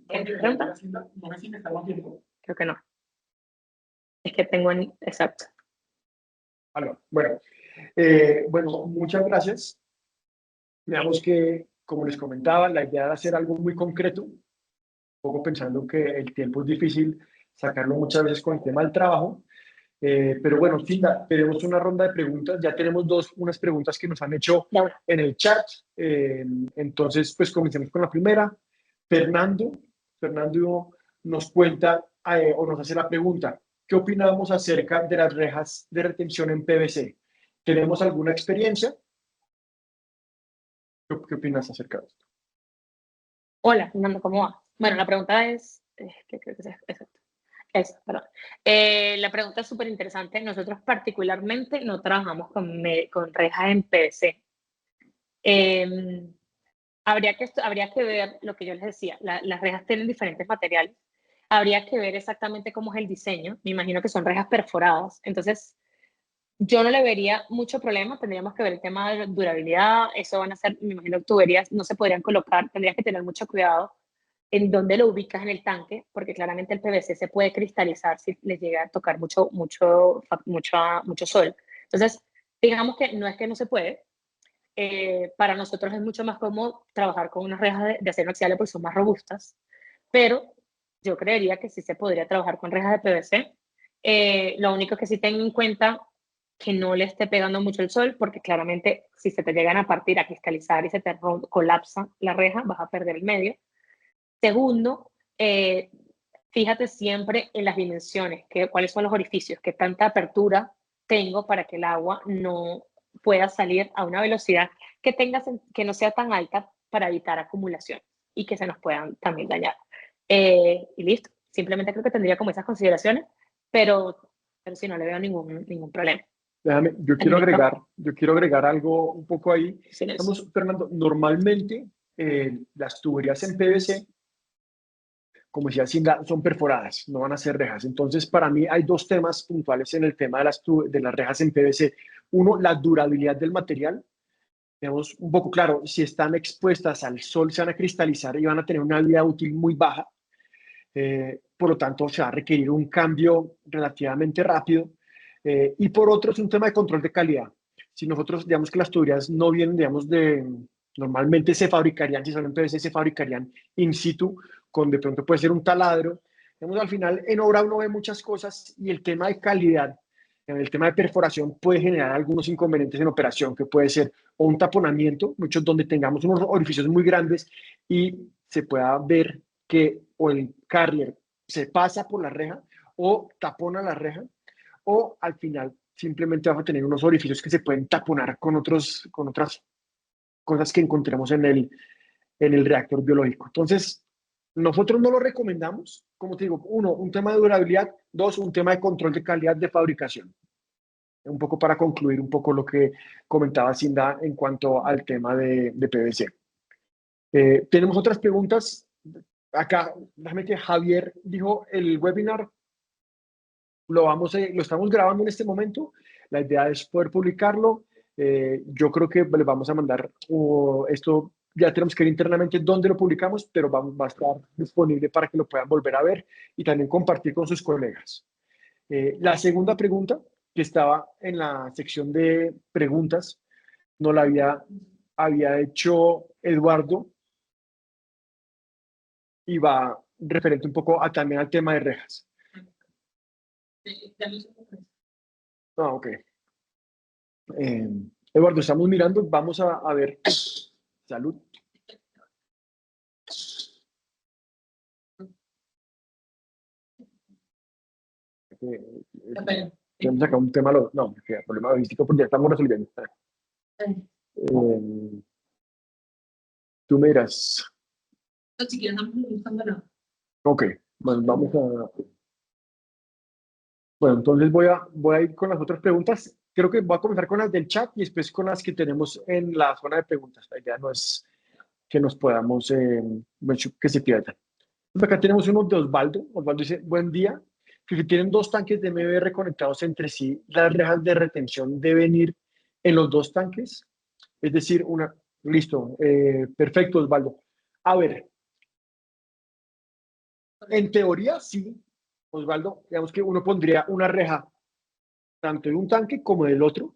¿Tienes preguntas? No sé si me estamos viendo. Creo que no. Es que exacto. Bueno, muchas gracias. Veamos que, como les comentaba, la idea era hacer algo muy concreto, un poco pensando que el tiempo es difícil sacarlo muchas veces con el tema del trabajo. Pero bueno, Cinda, tenemos una ronda de preguntas. Ya tenemos unas preguntas que nos han hecho en el chat. Entonces, pues comencemos con la primera. Fernando nos cuenta o nos hace la pregunta: ¿qué opinamos acerca de las rejas de retención en PVC? ¿Tenemos alguna experiencia? ¿Qué opinas acerca de esto? Hola, Fernando, ¿cómo va? Bueno, la pregunta es, que creo que es exacto. Perdón. La pregunta es súper interesante. Nosotros particularmente no trabajamos con rejas en PVC. Habría que ver lo que yo les decía. Las rejas tienen diferentes materiales. Habría que ver exactamente cómo es el diseño. Me imagino que son rejas perforadas. Entonces, yo no le vería mucho problema. Tendríamos que ver el tema de durabilidad. Eso van a ser, me imagino, tuberías no se podrían colocar. Tendrías que tener mucho cuidado en dónde lo ubicas en el tanque, porque claramente el PVC se puede cristalizar si les llega a tocar mucho sol. Entonces, digamos que no se puede. Para nosotros es mucho más cómodo trabajar con unas rejas de acero inoxidable porque son más robustas, pero yo creería que sí se podría trabajar con rejas de PVC. Lo único que sí tengo en cuenta que no le esté pegando mucho el sol, porque claramente si se te llegan a partir, a cristalizar y se te colapsa la reja, vas a perder el medio. Segundo, fíjate siempre en las dimensiones, cuáles son los orificios, qué tanta apertura tengo para que el agua no pueda salir a una velocidad que no sea tan alta para evitar acumulación y que se nos puedan también dañar. Y listo, simplemente creo que tendría como esas consideraciones, pero sí, no le veo ningún problema. Déjame, yo quiero agregar algo un poco ahí. Sí, Estamos, Fernando, normalmente las tuberías en PVC, como decía Cinda, son perforadas, no van a ser rejas. Entonces, para mí hay dos temas puntuales en el tema de las rejas en PVC. Uno, la durabilidad del material. Tenemos un poco claro, si están expuestas al sol, se van a cristalizar y van a tener una vida útil muy baja. Por lo tanto, se va a requerir un cambio relativamente rápido. Y por otro, es un tema de control de calidad. Si nosotros, digamos que las tuberías no vienen, digamos, normalmente se fabricarían, si son en PVC, se fabricarían in situ, con de pronto puede ser un taladro. Digamos, al final, en obra uno ve muchas cosas y el tema de calidad, el tema de perforación puede generar algunos inconvenientes en operación, que puede ser o un taponamiento, muchos donde tengamos unos orificios muy grandes y se pueda ver que o el carrier se pasa por la reja o tapona la reja, o al final simplemente vamos a tener unos orificios que se pueden taponar con otras cosas que encontremos en el reactor biológico. Entonces, nosotros no lo recomendamos, como te digo, uno, un tema de durabilidad, dos, un tema de control de calidad de fabricación. Un poco para concluir un poco lo que comentaba Cinda en cuanto al tema de PVC. Tenemos otras preguntas. Acá, déjame que Javier dijo, el webinar lo estamos grabando en este momento. La idea es poder publicarlo. Yo creo que le vamos a mandar esto, ya tenemos que ver internamente dónde lo publicamos, pero va a estar disponible para que lo puedan volver a ver y también compartir con sus colegas. La segunda pregunta, que estaba en la sección de preguntas, no la había hecho Eduardo y va referente un poco también al tema de rejas. Ok. Eduardo, estamos mirando, vamos a ver. Salud. Tenemos acá un tema, no, que problema logístico porque ya estamos resolviendo. Tú me dirás. Si quieres, no. Ok, bueno, vamos a... Bueno, entonces voy a ir con las otras preguntas. Creo que voy a comenzar con las del chat y después con las que tenemos en la zona de preguntas. La idea no es que nos podamos, que se pierdan. Acá tenemos uno de Osvaldo. Osvaldo dice, buen día. Que si tienen dos tanques de MBR conectados entre sí, las rejas de retención deben ir en los dos tanques. Es decir, listo, perfecto, Osvaldo. A ver, en teoría sí, Osvaldo, digamos que uno pondría una reja tanto de un tanque como del otro,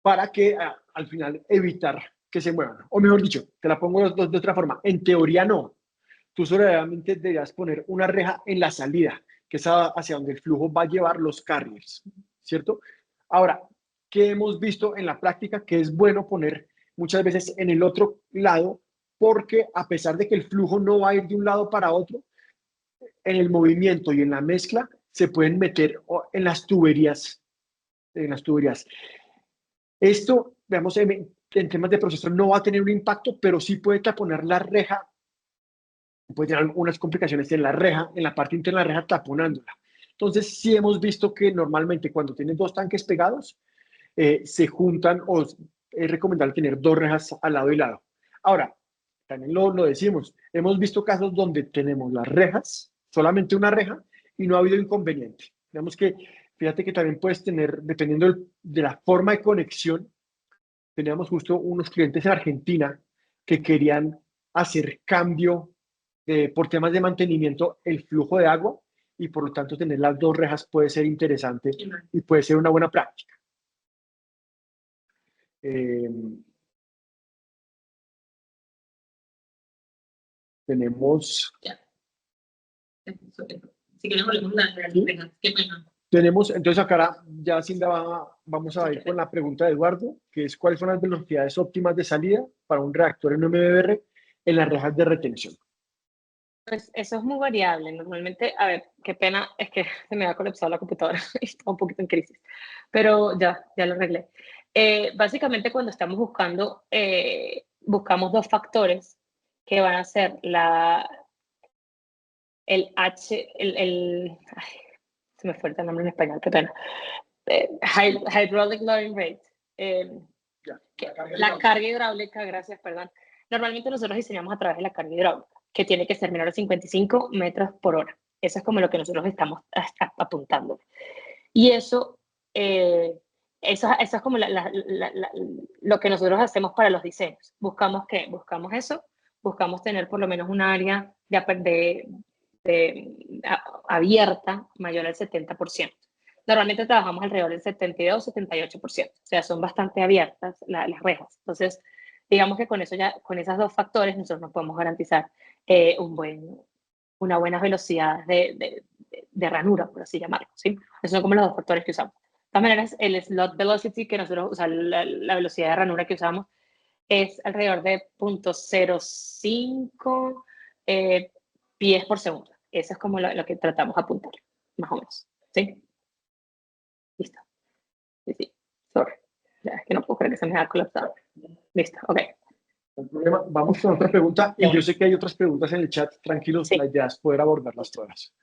para que al final evitar que se muevan. O mejor dicho, te la pongo de otra forma. En teoría no. Tú solamente deberías poner una reja en la salida, que es hacia donde el flujo va a llevar los carriers, ¿cierto? Ahora, ¿qué hemos visto en la práctica? Que es bueno poner muchas veces en el otro lado, porque a pesar de que el flujo no va a ir de un lado para otro, en el movimiento y en la mezcla se pueden meter en las tuberías. Esto, veamos, en temas de proceso no va a tener un impacto, pero sí puede taponar la reja, puede tener algunas complicaciones en la reja, en la parte interna de la reja taponándola. Entonces, sí hemos visto que normalmente cuando tienen dos tanques pegados, se juntan o es recomendable tener dos rejas al lado y lado. Ahora, también lo decimos, hemos visto casos donde tenemos las rejas, solamente una reja, y no ha habido inconveniente. Digamos que, fíjate que también puedes tener, dependiendo de la forma de conexión, teníamos justo unos clientes en Argentina que querían hacer cambio por temas de mantenimiento el flujo de agua y por lo tanto tener las dos rejas puede ser interesante y puede ser una buena práctica. Tenemos... Si queremos volvemos a las rejas. Qué pena. Tenemos, entonces acá ya sin vamos a ir con la pregunta de Eduardo, que es ¿cuáles son las velocidades óptimas de salida para un reactor en MBR en las rejas de retención? Pues eso es muy variable. Normalmente, a ver, qué pena, es que se me ha colapsado la computadora y está un poquito en crisis, pero ya lo arreglé. Básicamente cuando estamos buscando, buscamos dos factores que van a ser ay, se me fue el nombre en español, qué pena. Hydraulic loading rate. La carga hidráulica, gracias, perdón. Normalmente nosotros diseñamos a través de la carga hidráulica, que tiene que ser menor a 55 metros por hora. Eso es como lo que nosotros estamos apuntando. Y eso es como lo que nosotros hacemos para los diseños. Buscamos eso, buscamos tener por lo menos un área abierta mayor al 70%. Normalmente trabajamos alrededor del 72-78%, o sea, son bastante abiertas las rejas. Entonces, digamos que con esos dos factores nosotros nos podemos garantizar una buena velocidad de ranura, por así llamarlo, ¿sí? Esos son como los dos factores que usamos. De todas maneras, el slot velocity que nosotros, o sea, la velocidad de ranura que usamos es alrededor de 0.05 pies por segundo. Eso es como lo que tratamos de apuntar, más o menos, ¿sí? Listo. Sí. Sorry. Ya, es que no puedo creer que se me haya colapsado. Listo, ok. No hay problema. Vamos con otra pregunta. Y yo sé que hay otras preguntas en el chat. Tranquilos, sí. La idea es poder abordarlas todas.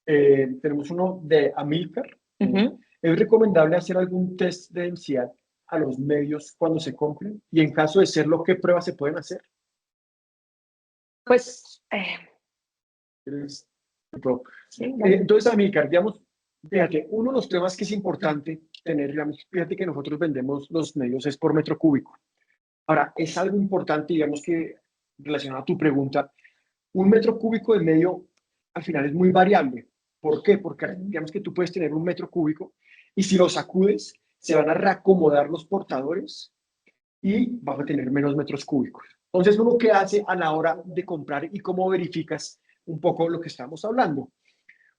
Tenemos uno de Amilcar. ¿Es recomendable hacer algún test de densidad a los medios cuando se compren? Y en caso de serlo, ¿qué pruebas se pueden hacer? Pues... Sí, entonces, Amilcar, digamos, fíjate, uno de los temas que es importante tener, digamos, fíjate que nosotros vendemos los medios es por metro cúbico. Ahora, es algo importante, digamos que relacionado a tu pregunta, un metro cúbico de medio al final es muy variable. ¿Por qué? Porque digamos que tú puedes tener un metro cúbico y si lo sacudes, se van a reacomodar los portadores y vas a tener menos metros cúbicos. Entonces, uno qué hace a la hora de comprar y cómo verificas un poco lo que estamos hablando.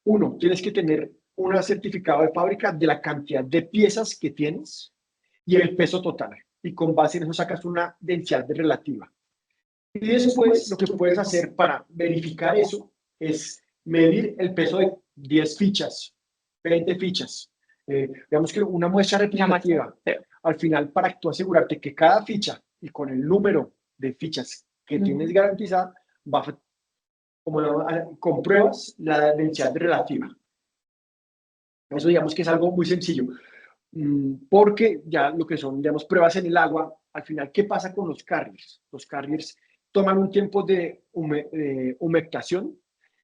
Uno, tienes que tener un certificado de fábrica de la cantidad de piezas que tienes y el peso total. Y con base en eso sacas una densidad relativa. Y después lo que puedes hacer para verificar eso es medir el peso de 10 fichas, 20 fichas. Digamos que una muestra Una muestra. representativa. Al final, para tú asegurarte que cada ficha y con el número de fichas que tienes garantizada, va compruebas la densidad relativa. Eso digamos que es algo muy sencillo, porque ya lo que son, digamos, pruebas en el agua, al final, ¿qué pasa con los carriers? Los carriers toman un tiempo de humectación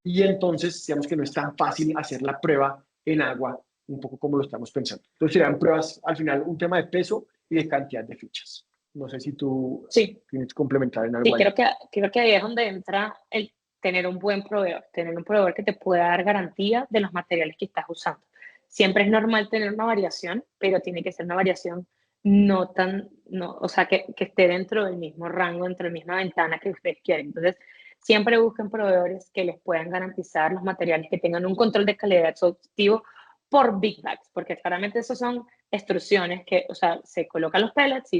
y entonces, digamos que no es tan fácil hacer la prueba en agua, un poco como lo estamos pensando. Entonces, serían pruebas, al final, un tema de peso y de cantidad de fichas. No sé si tú Sí, tienes que complementar en algo sí, ahí. creo que ahí es donde entra el tener un buen proveedor, tener un proveedor que te pueda dar garantía de los materiales que estás usando. Siempre es normal tener una variación, pero tiene que ser una variación no tan, no, o sea, que esté dentro del mismo rango, dentro de la misma ventana que ustedes quieren. Entonces, siempre busquen proveedores que les puedan garantizar los materiales, que tengan un control de calidad exhaustivo por Big Bags, porque claramente esos son extrusiones que, o sea, se colocan los pellets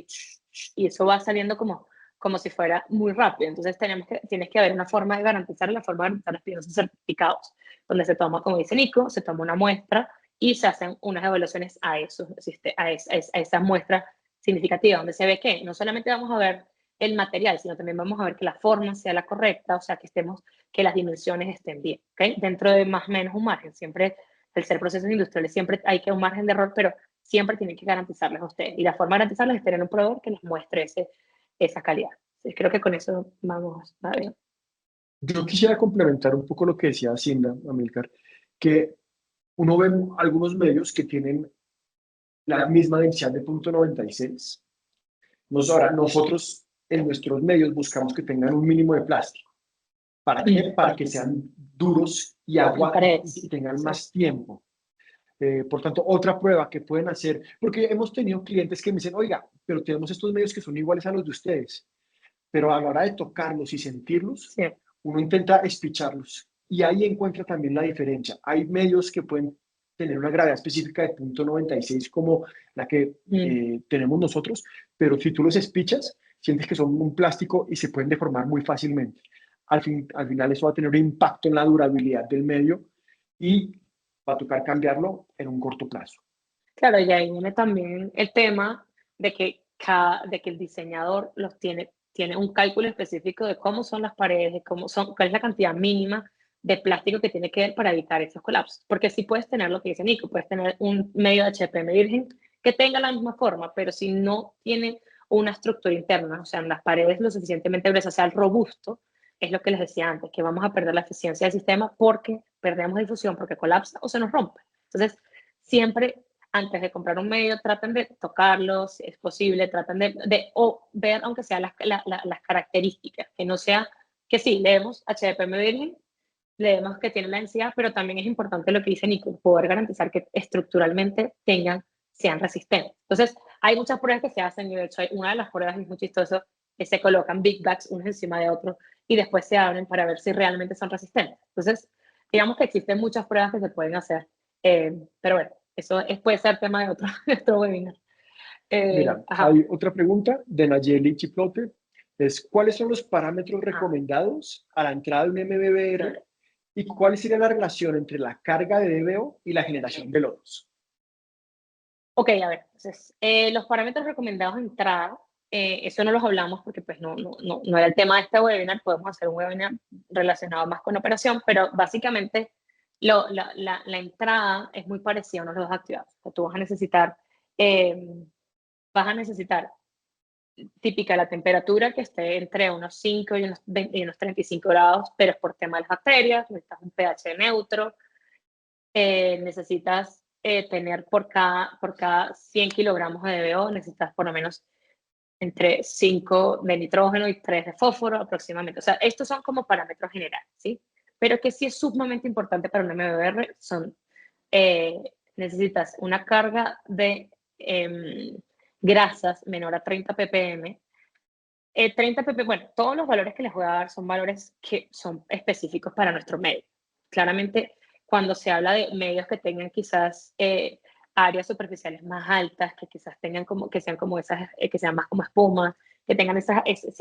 y eso va saliendo como si fuera muy rápido. Entonces tienes que haber una forma de garantizar, la forma de garantizar los piezas certificados, donde se toma, como dice Nico, se toma una muestra y se hacen unas evaluaciones a esa muestra significativa, donde se ve que no solamente vamos a ver el material, sino también vamos a ver que la forma sea la correcta, o sea, que las dimensiones estén bien, ¿okay? Dentro de más o menos un margen. Siempre, al ser procesos industriales, siempre hay que un margen de error, pero siempre tienen que garantizarles a ustedes. Y la forma de garantizarles es tener un proveedor que les muestre esa calidad. Sí, creo que con eso vamos a ver. Yo quisiera complementar un poco lo que decía Cinda, Amilcar, que uno ve algunos medios que tienen la misma densidad de 0,96. Ahora, nosotros en nuestros medios buscamos que tengan un mínimo de plástico. ¿Para qué? Para que sean duros y agua y tengan más tiempo. Por tanto, otra prueba que pueden hacer, porque hemos tenido clientes que me dicen, oiga, pero tenemos estos medios que son iguales a los de ustedes, pero a la hora de tocarlos y sentirlos, Sí. uno intenta espicharlos y ahí encuentra también la diferencia. Hay medios que pueden tener una gravedad específica de 0,96 como la que tenemos nosotros, pero si tú los espichas, sientes que son un plástico y se pueden deformar muy fácilmente. Al final eso va a tener un impacto en la durabilidad del medio y va a tocar cambiarlo en un corto plazo. Claro, y ahí viene también el tema de que el diseñador tiene un cálculo específico de cómo son las paredes, de cuál es la cantidad mínima de plástico que tiene que ver para evitar esos colapsos. Porque si puedes tener lo que dice Nico, puedes tener un medio de HPM virgen que tenga la misma forma, pero si no tiene una estructura interna, o sea, en las paredes lo suficientemente gruesa, sea robusto, es lo que les decía antes, que vamos a perder la eficiencia del sistema porque perdemos difusión, porque colapsa o se nos rompe. Entonces, siempre antes de comprar un medio, traten de tocarlos, si es posible, traten o ver, aunque sea las características, que no sea, que sí, leemos HDPM virgen, leemos que tiene la densidad, pero también es importante lo que dice Nico, poder garantizar que estructuralmente sean resistentes. Entonces, hay muchas pruebas que se hacen, y de hecho, una de las pruebas es muy chistoso, que se colocan big bags unos encima de otros y después se abren para ver si realmente son resistentes. Entonces, digamos que existen muchas pruebas que se pueden hacer, pero bueno, puede ser tema de otro, de otro webinar. Mira, Ajá. hay otra pregunta de Nayeli Chiplote. ¿Cuáles son los parámetros recomendados a la entrada de un MBBR y cuál sería la relación entre la carga de DBO y la generación de lodos? Ok, a ver, entonces, los parámetros recomendados de entrada, eso no los hablamos porque pues no era el tema de este webinar, podemos hacer un webinar relacionado más con operación, pero básicamente la entrada es muy parecida a unos lodos activados. O sea, tú eh, vas a necesitar típica la temperatura que esté entre unos 5 y unos 35 grados, pero es por tema de las bacterias, necesitas un pH neutro, necesitas tener por cada 100 kilogramos de DBO, necesitas por lo menos entre 5 de nitrógeno y 3 de fósforo aproximadamente. O sea, estos son como parámetros generales, ¿sí? Pero que sí es sumamente importante para un MBR necesitas una carga de grasas menor a 30 ppm. 30 ppm, bueno, todos los valores que les voy a dar son valores que son específicos para nuestro medio. Claramente, cuando se habla de medios que tengan quizás áreas superficiales más altas, que quizás tengan que sean como esas, que sean más como espuma, que tengan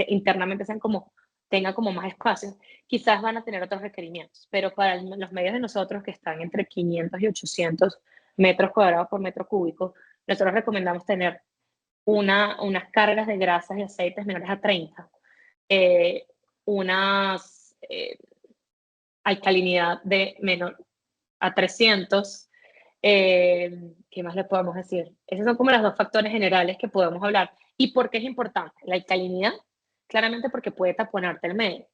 internamente sean como tenga como más espacio, quizás van a tener otros requerimientos, pero para los medios de nosotros que están entre 500 y 800 metros cuadrados por metro cúbico, nosotros recomendamos tener unas cargas de grasas y aceites menores a 30, unas alcalinidad de menor a 300. ¿Qué más le podemos decir? Esos son como los dos factores generales que podemos hablar. ¿Y por qué es importante? La alcalinidad, claramente porque puede taponarte el medio,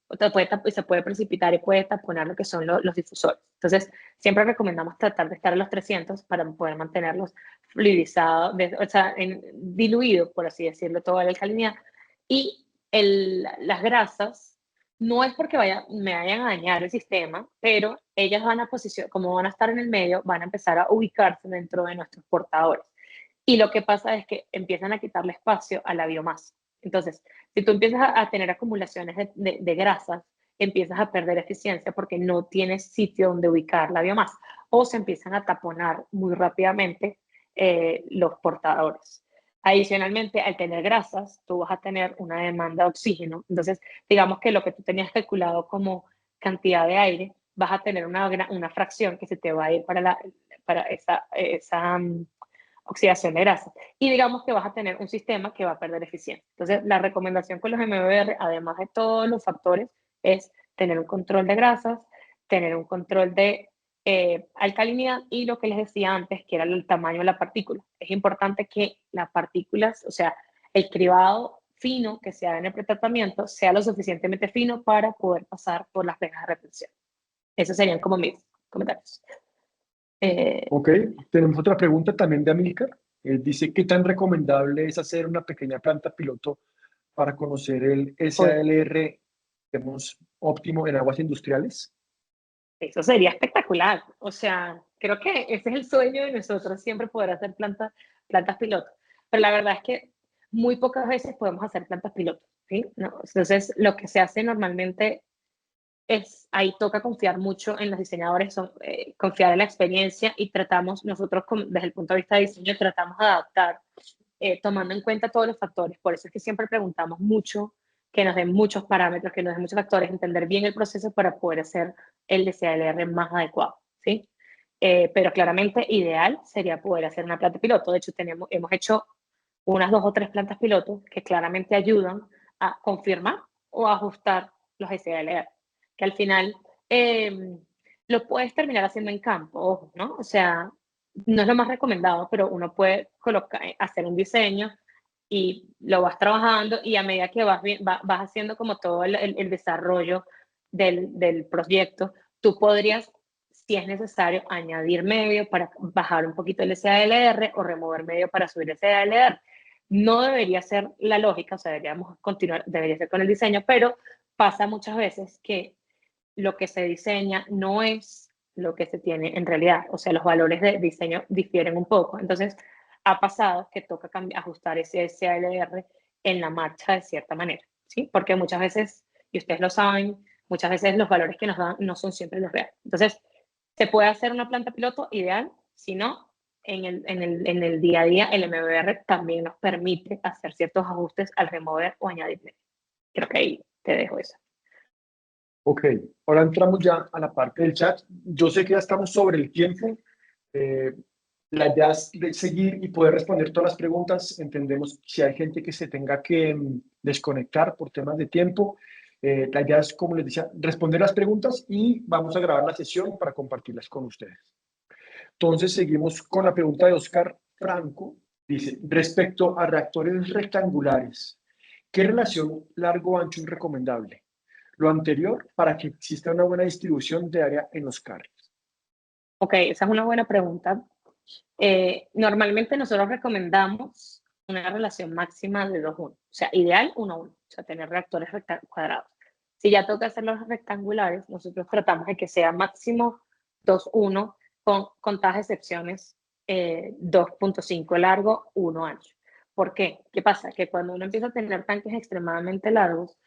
se puede precipitar y puede taponar lo que son los difusores. Entonces, siempre recomendamos tratar de estar a los 300 para poder mantenerlos fluidizados, o sea, diluido, por así decirlo, toda la alcalinidad. Y las grasas, no es porque me vayan a dañar el sistema, pero ellas van a como van a estar en el medio, van a empezar a ubicarse dentro de nuestros portadores. Y lo que pasa es que empiezan a quitarle espacio a la biomasa. Entonces, si tú empiezas a tener acumulaciones de grasas, empiezas a perder eficiencia porque no tienes sitio donde ubicar la biomasa, o se empiezan a taponar muy rápidamente los portadores. Adicionalmente, al tener grasas, tú vas a tener una demanda de oxígeno. Entonces, digamos que lo que tú tenías calculado como cantidad de aire, vas a tener una fracción que se te va a ir para esa oxidación de grasa. Y digamos que vas a tener un sistema que va a perder eficiencia. Entonces, la recomendación con los MBR, además de todos los factores, es tener un control de grasas, tener un control de alcalinidad y lo que les decía antes, que era el tamaño de la partícula. Es importante que las partículas, o sea, el cribado fino que se haga en el pretratamiento sea lo suficientemente fino para poder pasar por las venas de retención. Esos serían como mis comentarios. Ok, tenemos otra pregunta también de Amílcar. Dice, ¿qué tan recomendable es hacer una pequeña planta piloto para conocer el SALR, digamos, óptimo en aguas industriales? Eso sería espectacular. O sea, creo que ese es el sueño de nosotros, siempre poder hacer plantas piloto. Pero la verdad es que muy pocas veces podemos hacer plantas piloto, ¿sí? No, entonces, lo que se hace normalmente es, ahí toca confiar mucho en los diseñadores, confiar en la experiencia y tratamos, nosotros desde el punto de vista de diseño, tratamos de adaptar, tomando en cuenta todos los factores. Por eso es que siempre preguntamos mucho, que nos den muchos parámetros, que nos den muchos factores, entender bien el proceso para poder hacer el DCLR más adecuado, ¿sí? Pero claramente ideal sería poder hacer una planta piloto. De hecho, hemos hecho unas 2 o 3 plantas pilotos que claramente ayudan a confirmar o ajustar los SLR, que al final lo puedes terminar haciendo en campo, ojo, ¿no? O sea, no es lo más recomendado, pero uno puede hacer un diseño y lo vas trabajando y a medida que vas haciendo como todo el desarrollo del proyecto, tú podrías, si es necesario, añadir medio para bajar un poquito el SALR o remover medio para subir el SALR. No debería ser la lógica, o sea, debería ser con el diseño, pero pasa muchas veces que lo que se diseña no es lo que se tiene en realidad, o sea, los valores de diseño difieren un poco. Entonces, ha pasado que toca ajustar ese SALR en la marcha de cierta manera, ¿sí? Porque muchas veces, y ustedes lo saben, muchas veces los valores que nos dan no son siempre los reales. Entonces, se puede hacer una planta piloto ideal, si no, en el día a día el MBR también nos permite hacer ciertos ajustes al remover o añadirle. Creo que ahí te dejo eso. Ok, ahora entramos ya a la parte del chat. Yo sé que ya estamos sobre el tiempo. La idea es de seguir y poder responder todas las preguntas. Entendemos si hay gente que se tenga que desconectar por temas de tiempo. La idea es, como les decía, responder las preguntas y vamos a grabar la sesión para compartirlas con ustedes. Entonces, seguimos con la pregunta de Oscar Franco. Dice, respecto a reactores rectangulares, ¿qué relación largo-ancho es recomendable? Lo anterior para que exista una buena distribución de área en los carriles. Ok, esa es una buena pregunta. Normalmente nosotros recomendamos una relación máxima de 2:1, o sea, ideal 1:1, o sea, tener reactores cuadrados. Si ya toca hacer los rectangulares, nosotros tratamos de que sea máximo 2:1, con contadas excepciones, 2.5 largo, 1 ancho. ¿Por qué? ¿Qué pasa? Que cuando uno empieza a tener tanques extremadamente largos,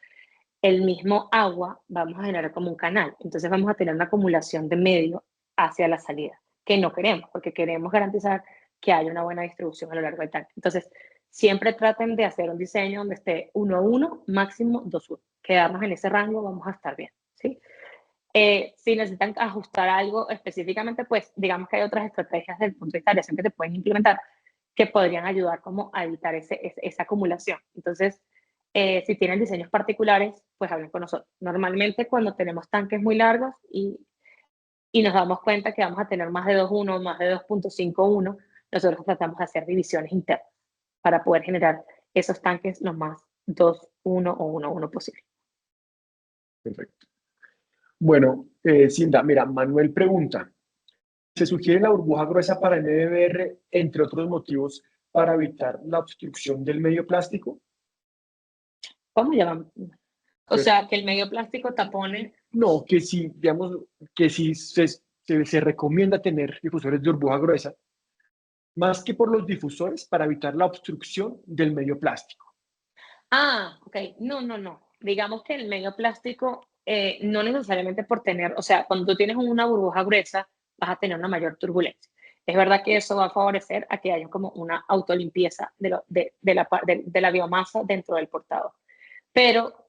el mismo agua vamos a generar como un canal. Entonces vamos a tener una acumulación de medio hacia la salida, que no queremos, porque queremos garantizar que haya una buena distribución a lo largo del tanque. Entonces, siempre traten de hacer un diseño donde esté 1:1, máximo 2:1, quedarnos en ese rango, vamos a estar bien, ¿sí? Si necesitan ajustar algo específicamente, pues digamos que hay otras estrategias desde el punto de vista de aireación que se pueden implementar que podrían ayudar como a evitar esa acumulación. Entonces, si tienen diseños particulares, pues hablen con nosotros. Normalmente cuando tenemos tanques muy largos y nos damos cuenta que vamos a tener más de 2.1, más de 2.51, nosotros tratamos de hacer divisiones internas para poder generar esos tanques lo más 2.1 o 1.1 posible. Perfecto. Bueno, Cinda, mira, Manuel pregunta, ¿se sugiere la burbuja gruesa para MBR, entre otros motivos, para evitar la obstrucción del medio plástico? ¿Cómo llamamos? O sea, que el medio plástico tapone. No, que si, digamos, que si se recomienda tener difusores de burbuja gruesa, más que por los difusores, para evitar la obstrucción del medio plástico. Ah, ok. No, no, no. Digamos que el medio plástico, no necesariamente por tener, o sea, cuando tú tienes una burbuja gruesa, vas a tener una mayor turbulencia. Es verdad que eso va a favorecer a que haya como una autolimpieza de la biomasa dentro del portador. Pero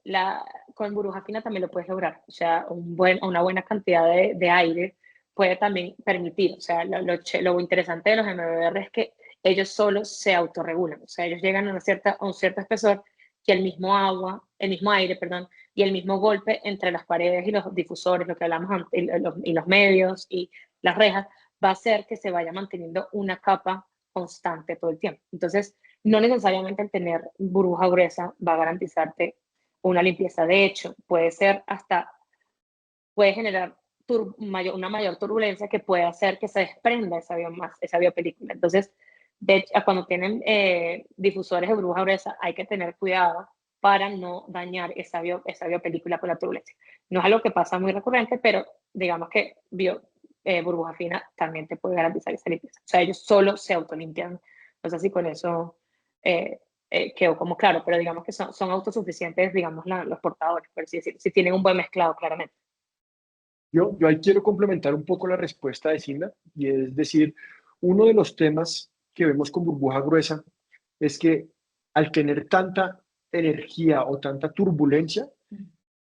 con burbuja fina también lo puedes lograr. O sea, una buena cantidad de aire puede también permitir. O sea, lo interesante de los MBR es que ellos solos se autorregulan. O sea, ellos llegan a un cierto espesor que el mismo aire, perdón, y el mismo golpe entre las paredes y los difusores, lo que hablamos antes, y los medios y las rejas, va a hacer que se vaya manteniendo una capa constante todo el tiempo. Entonces, no necesariamente el tener burbuja gruesa va a garantizarte una limpieza. De hecho, puede generar una mayor turbulencia que puede hacer que se desprenda esa biopelícula. Entonces, de hecho, cuando tienen difusores de burbuja gruesa, hay que tener cuidado para no dañar esa biopelícula con la turbulencia. No es algo que pasa muy recurrente, pero digamos que burbuja fina también te puede garantizar esa limpieza. O sea, ellos solo se autolimpian. No sé si con eso quedó como claro, pero digamos que son autosuficientes, digamos, los portadores, por así decirlo, si tienen un buen mezclado, claramente. Yo ahí quiero complementar un poco la respuesta de Cinda, y es decir, uno de los temas que vemos con burbuja gruesa es que al tener tanta energía o tanta turbulencia,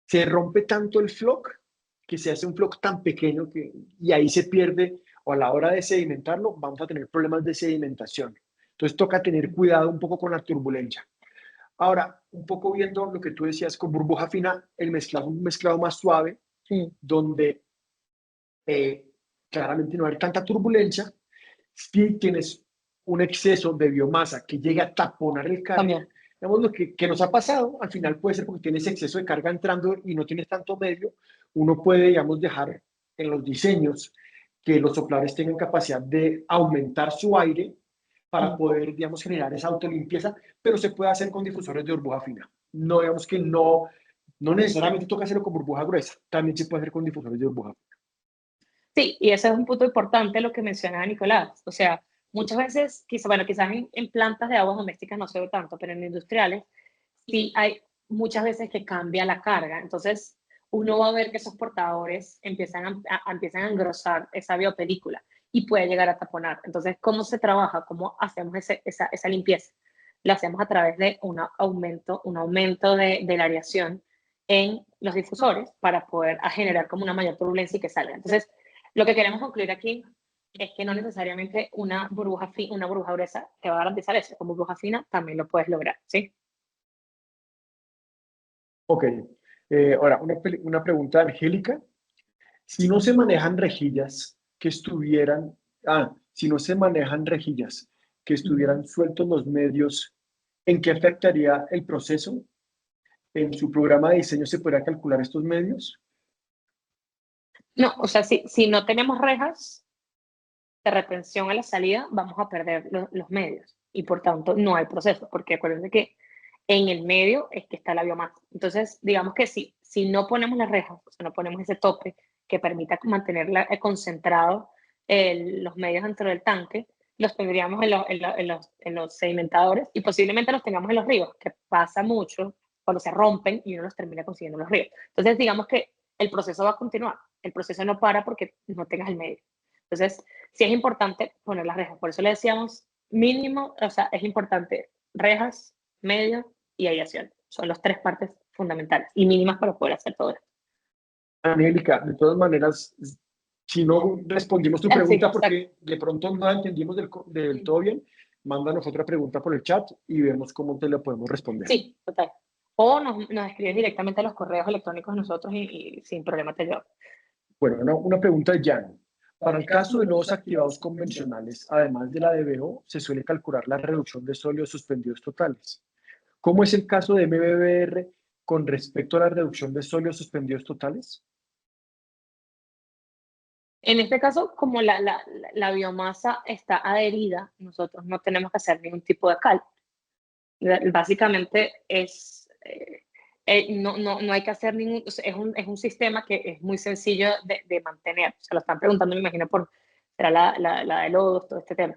se rompe tanto el floc que se hace un floc tan pequeño y ahí se pierde, o a la hora de sedimentarlo, vamos a tener problemas de sedimentación. Entonces toca tener cuidado un poco con la turbulencia. Ahora, un poco viendo lo que tú decías con burbuja fina, el mezclado, un mezclado más suave, Sí. donde claramente no va a haber tanta turbulencia. Si tienes un exceso de biomasa que llega a taponar el carro, También. digamos lo que nos ha pasado, al final puede ser porque tienes exceso de carga entrando y no tienes tanto medio, uno puede, digamos, dejar en los diseños que los sopladores tengan capacidad de aumentar su aire para poder, digamos, generar esa autolimpieza, pero se puede hacer con difusores de burbuja fina. No, digamos que no necesariamente toca hacerlo con burbuja gruesa, también se puede hacer con difusores de burbuja fina. Sí, y ese es un punto importante lo que mencionaba Nicolás. O sea, muchas veces, quizás en plantas de aguas domésticas no se ve tanto, pero en industriales sí hay muchas veces que cambia la carga. Entonces, uno va a ver que esos portadores empiezan a engrosar esa biopelícula y puede llegar a taponar. Entonces, ¿cómo se trabaja? ¿Cómo hacemos esa limpieza? Lo hacemos a través de un aumento de la aireación en los difusores para poder generar como una mayor turbulencia y que salga. Entonces, lo que queremos concluir aquí es que no necesariamente una burbuja gruesa te va a garantizar eso. Con burbuja fina también lo puedes lograr, ¿sí? Ok, ahora una pregunta de Angélica. Si no se manejan rejillas que estuvieran, si no se manejan rejillas que estuvieran sueltos los medios, ¿en qué afectaría el proceso? ¿En su programa de diseño se podrá calcular estos medios? No, o sea, si no tenemos rejas de retención a la salida, vamos a perder los medios y por tanto no hay proceso, porque acuérdense que en el medio es que está la biomasa. Entonces, digamos que si no ponemos las rejas, o sea, no ponemos ese tope que permita mantener concentrado los medios dentro del tanque, los tendríamos en los sedimentadores y posiblemente los tengamos en los ríos, que pasa mucho cuando se rompen y uno los termina consiguiendo en los ríos. Entonces, digamos que el proceso va a continuar, el proceso no para porque no tengas el medio. Entonces, sí es importante poner las rejas, por eso le decíamos mínimo, o sea, es importante rejas, medio y aireación. Son las tres partes fundamentales y mínimas para poder hacer todo esto. Angélica, de todas maneras, si no respondimos tu Sí, pregunta exacto. porque de pronto no la entendimos del todo bien, mándanos otra pregunta por el chat y vemos cómo te la podemos responder. Sí, total. O nos escribes directamente a los correos electrónicos de nosotros y sin problema te llevo. Bueno, una pregunta de Jan. Para el caso de nodos activados convencionales, además de la DBO, se suele calcular la reducción de sólidos suspendidos totales. ¿Cómo es el caso de MBBR con respecto a la reducción de sólidos suspendidos totales? En este caso, como la biomasa está adherida, nosotros no tenemos que hacer ningún tipo de cálculo. Básicamente no hay que hacer ningún, es un sistema que es muy sencillo de mantener. Se lo están preguntando, me imagino, será la de lodos, todo este tema.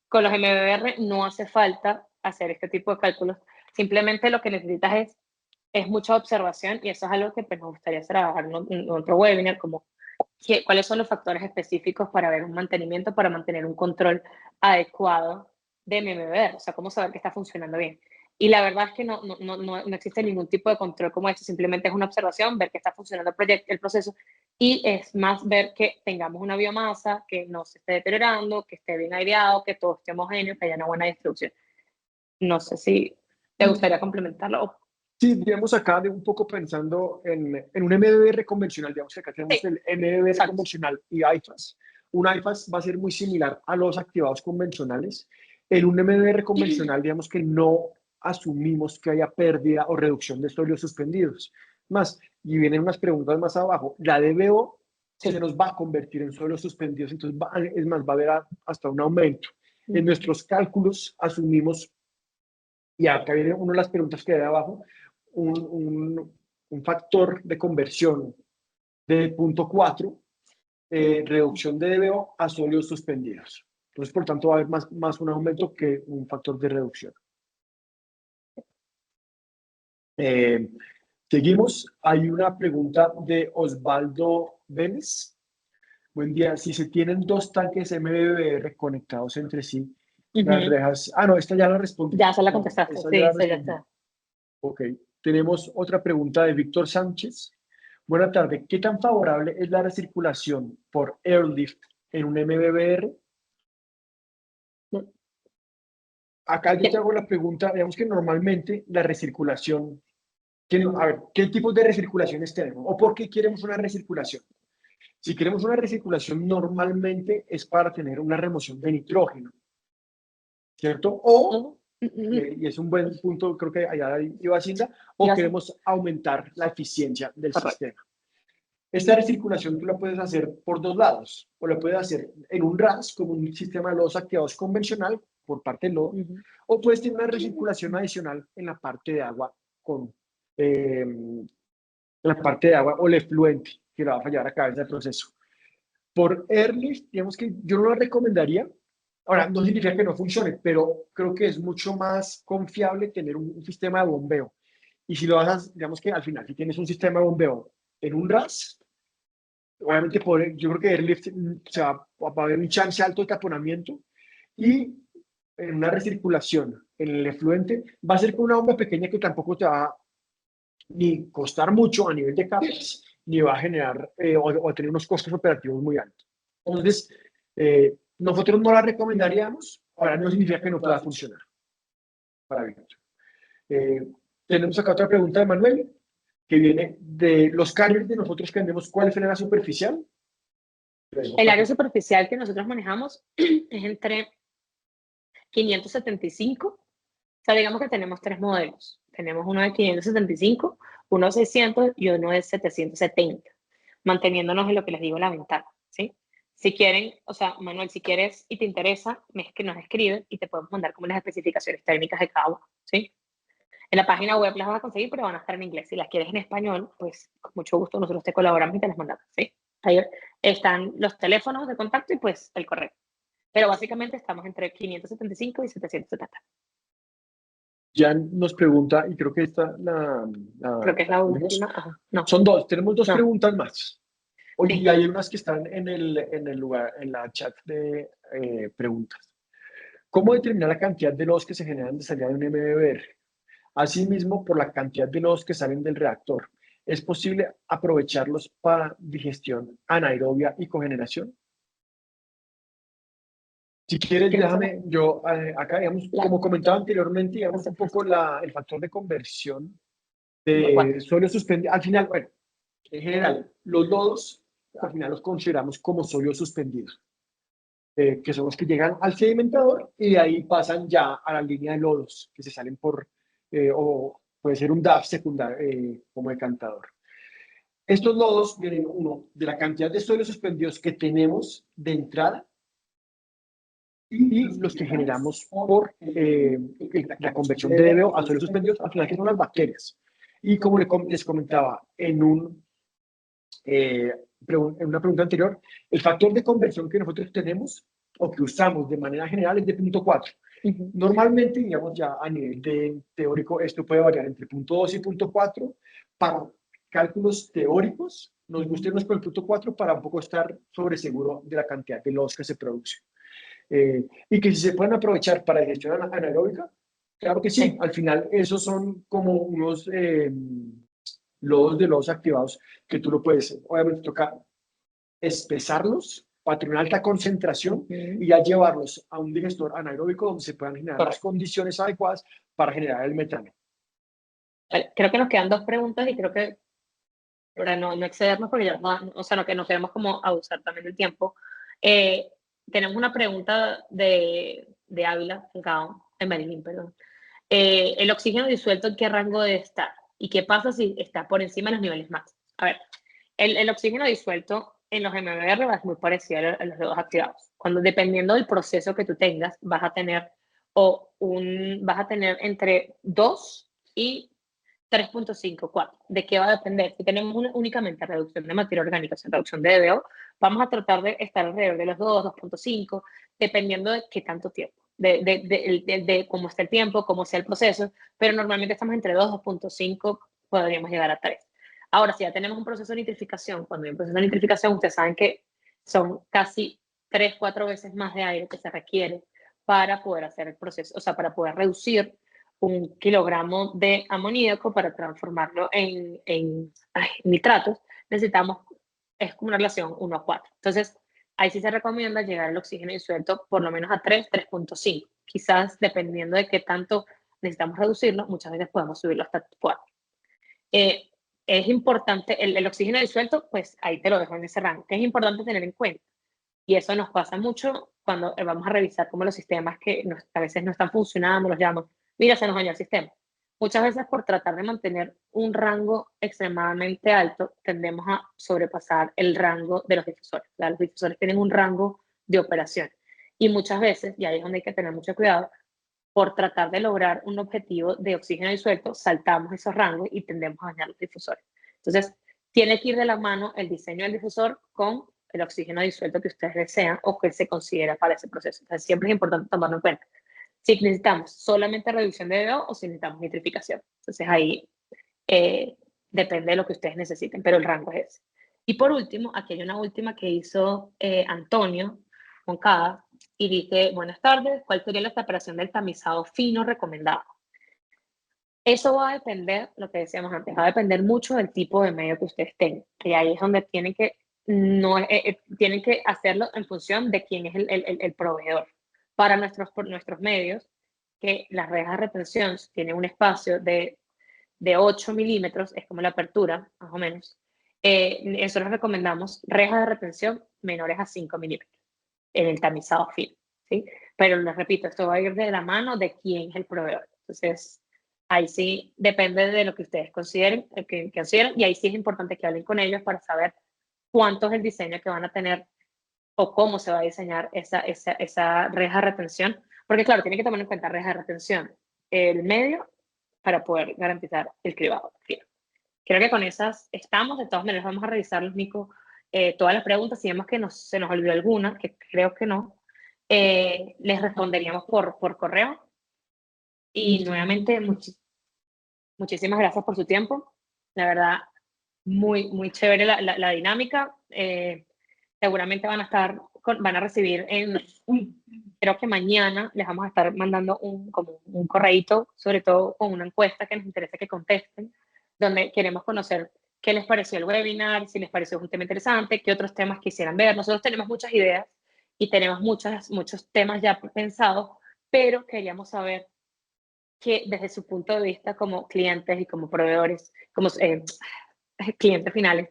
Con los MBR no hace falta hacer este tipo de cálculos. Simplemente lo que necesitas es mucha observación y eso es algo que pues, nos gustaría hacer en otro webinar, como cuáles son los factores específicos para ver un mantenimiento, para mantener un control adecuado de MMBR, o sea, cómo saber que está funcionando bien. Y la verdad es que no existe ningún tipo de control como este, simplemente es una observación, ver que está funcionando el proceso y es más ver que tengamos una biomasa, que no se esté deteriorando, que esté bien aireado, que todo esté homogéneo, que haya una buena distribución. No sé si te gustaría complementarlo. Sí, digamos acá un poco pensando en un MBR convencional, digamos que acá tenemos Sí, el MBR exacto. convencional y IFAS. Un IFAS va a ser muy similar a los activados convencionales. En un MBR convencional, digamos que no asumimos que haya pérdida o reducción de sólidos suspendidos. Más, y vienen unas preguntas más abajo, la DBO Sí. se nos va a convertir en sólidos suspendidos, entonces es más, va a haber hasta un aumento. En nuestros cálculos asumimos, y acá viene una de las preguntas que hay de abajo, un factor de conversión de 0.4, reducción de DBO a sólidos suspendidos. Entonces, por tanto, va a haber más un aumento que un factor de reducción. Seguimos. Hay una pregunta de Osvaldo Vélez. Buen día. Si se tienen dos tanques MBBR conectados entre sí, las rejas... Ah, no, esta ya la respondí. Ya se la No, contestaste, esta sí, ya la sí, ya respondí. está. Ok, tenemos otra pregunta de Víctor Sánchez. Buenas tardes. ¿Qué tan favorable es la recirculación por airlift en un MBBR? Acá yo te hago la pregunta, digamos que normalmente la recirculación, a ver, ¿qué tipos de recirculaciones tenemos? ¿O por qué queremos una recirculación? Si queremos una recirculación, normalmente es para tener una remoción de nitrógeno, ¿cierto? O, y es un buen punto, creo que allá iba Cinda, o queremos aumentar la eficiencia del sistema. Esta recirculación tú la puedes hacer por dos lados, o la puedes hacer en un RAS, como un sistema de lodos activados convencional, por parte del lodo, o puedes tener una recirculación adicional en la parte de agua, la parte de agua o el efluente, que le va a fallar a cabeza del proceso. Por airlift, digamos que yo no lo recomendaría. Ahora, no significa que no funcione, pero creo que es mucho más confiable tener un sistema de bombeo. Y si lo haces, digamos que al final, si tienes un sistema de bombeo en un RAS, obviamente yo creo que airlift va a haber un chance alto de taponamiento y en una recirculación en el efluente va a ser con una bomba pequeña que tampoco te va ni costar mucho a nivel de capas, ni va a generar o tener unos costos operativos muy altos. Entonces, nosotros no la recomendaríamos, ahora no significa que no pueda funcionar para Víctor. Tenemos acá otra pregunta de Manuel, que viene de los carriers de nosotros que vendemos, ¿cuál es el área superficial? El área superficial que nosotros manejamos es entre 575, o sea, digamos que tenemos tres modelos. Tenemos uno de 575, uno de 600 y uno de 770, manteniéndonos en lo que les digo, la ventana, ¿sí? Si quieren, o sea, Manuel, si quieres y te interesa, es que nos escriben y te podemos mandar como las especificaciones técnicas de cada uno, ¿sí? En la página web las vas a conseguir, pero van a estar en inglés. Si las quieres en español, pues con mucho gusto nosotros te colaboramos y te las mandamos, ¿sí? Ahí están los teléfonos de contacto y pues el correo. Pero básicamente estamos entre 575 y 770. Jan nos pregunta, y creo que esta Creo que es la última. No. Son dos, tenemos dos No. preguntas más. Oye, Sí. y hay unas que están en el lugar, en la chat de preguntas. ¿Cómo determinar la cantidad de lodos que se generan de salida de un MBR? Asimismo, por la cantidad de nodos que salen del reactor, ¿es posible aprovecharlos para digestión anaerobia y cogeneración? Si quieres, ¿Quieres hacer déjame, yo acá, digamos, la, como comentaba anteriormente, digamos un poco el factor de conversión de sólido suspendido. Al final, bueno, en general, los lodos, al final los consideramos como sólidos suspendidos, que son los que llegan al sedimentador y de ahí pasan ya a la línea de lodos que se salen o puede ser un DAF secundario como decantador. Estos lodos vienen, uno, de la cantidad de sólidos suspendidos que tenemos de entrada y los que generamos por la conversión de DBO a sólidos suspendidos, al final que son las bacterias. Y como les comentaba en una pregunta anterior, el factor de conversión que nosotros tenemos o que usamos de manera general es de 0.4. Normalmente, digamos ya a nivel teórico, esto puede variar entre 0.2 y 0.4 para cálculos teóricos. Nos gusta irnos por el 0.4 para un poco estar sobre seguro de la cantidad de lodos que se produce. Y que si se pueden aprovechar para digestión anaeróbica, claro que sí. Al final, esos son como unos lodos de lodos activados que tú lo puedes, obviamente, tocar, espesarlos para tener una alta concentración y ya llevarlos a un digestor anaeróbico donde se puedan generar las condiciones adecuadas para generar el metano. Vale, creo que nos quedan dos preguntas y creo que para no excedernos, porque ya, o sea, no, que no queremos como abusar también del tiempo. Tenemos una pregunta de Ávila, en Medellín, perdón. ¿El oxígeno disuelto en qué rango debe estar? ¿Y qué pasa si está por encima de los niveles máximos? A ver, el oxígeno disuelto en los MBR es muy parecido a los lodos activados. Cuando, dependiendo del proceso que tú tengas, vas a tener entre 2 y 3.5, 4. ¿De qué va a depender? Si tenemos únicamente reducción de materia orgánica, o sea, reducción de DBO, vamos a tratar de estar alrededor de los 2, 2.5, dependiendo de qué tanto tiempo, de cómo está el tiempo, cómo sea el proceso, pero normalmente estamos entre 2, 2.5, podríamos llegar a 3. Ahora, si ya tenemos un proceso de nitrificación, cuando hay un proceso de nitrificación, ustedes saben que son casi 3, 4 veces más de aire que se requiere para poder hacer el proceso, o sea, para poder reducir 1 kilogramo de amoníaco para transformarlo en nitratos, necesitamos, es como una relación 1 a 4. Entonces, ahí sí se recomienda llegar al oxígeno disuelto por lo menos a 3, 3.5. Quizás, dependiendo de qué tanto necesitamos reducirlo, muchas veces podemos subirlo hasta 4. Es importante, el oxígeno disuelto, pues ahí te lo dejo en ese rango, que es importante tener en cuenta. Y eso nos pasa mucho cuando vamos a revisar como los sistemas que a veces no están funcionando, los llamamos, mira, se nos dañó el sistema. Muchas veces por tratar de mantener un rango extremadamente alto, tendemos a sobrepasar el rango de los difusores. ¿Verdad? Los difusores tienen un rango de operación. Y muchas veces, y ahí es donde hay que tener mucho cuidado, por tratar de lograr un objetivo de oxígeno disuelto, saltamos esos rangos y tendemos a dañar los difusores. Entonces, tiene que ir de la mano el diseño del difusor con el oxígeno disuelto que ustedes desean o que se considera para ese proceso. Entonces, siempre es importante tomarlo en cuenta. Si necesitamos solamente reducción de DO o si necesitamos nitrificación. Entonces, ahí depende de lo que ustedes necesiten, pero el rango es ese. Y por último, aquí hay una última que hizo Antonio Moncada y dice, buenas tardes, ¿cuál sería la separación del tamizado fino recomendado? Eso va a depender, lo que decíamos antes, va a depender mucho del tipo de medio que ustedes tengan. Y ahí es donde tienen que hacerlo en función de quién es el proveedor. Para nuestros medios, que las rejas de retención tienen un espacio de 8 milímetros, es como la apertura, más o menos. Nosotros recomendamos rejas de retención menores a 5 milímetros en el tamizado fino, ¿sí? Pero les repito, esto va a ir de la mano de quién es el proveedor. Entonces, ahí sí depende de lo que ustedes consideren, y ahí sí es importante que hablen con ellos para saber cuánto es el diseño que van a tener o cómo se va a diseñar esa reja de retención, porque claro, tienen que tomar en cuenta reja de retención, el medio, para poder garantizar el cribado fino. Creo que con esas estamos. De todas maneras, vamos a revisarlos, Nico, todas las preguntas. Si vemos que se nos olvidó alguna, que creo que no, les responderíamos por correo. Y nuevamente, muchísimas gracias por su tiempo. La verdad, muy, muy chévere la dinámica. Seguramente van a estar van a recibir creo que mañana les vamos a estar mandando como un correíto, sobre todo con una encuesta que nos interesa que contesten, donde queremos conocer qué les pareció el webinar, si les pareció un tema interesante, qué otros temas quisieran ver. Nosotros tenemos muchas ideas y tenemos muchos temas ya pensados, pero queríamos saber que desde su punto de vista como clientes y como proveedores, como clientes finales,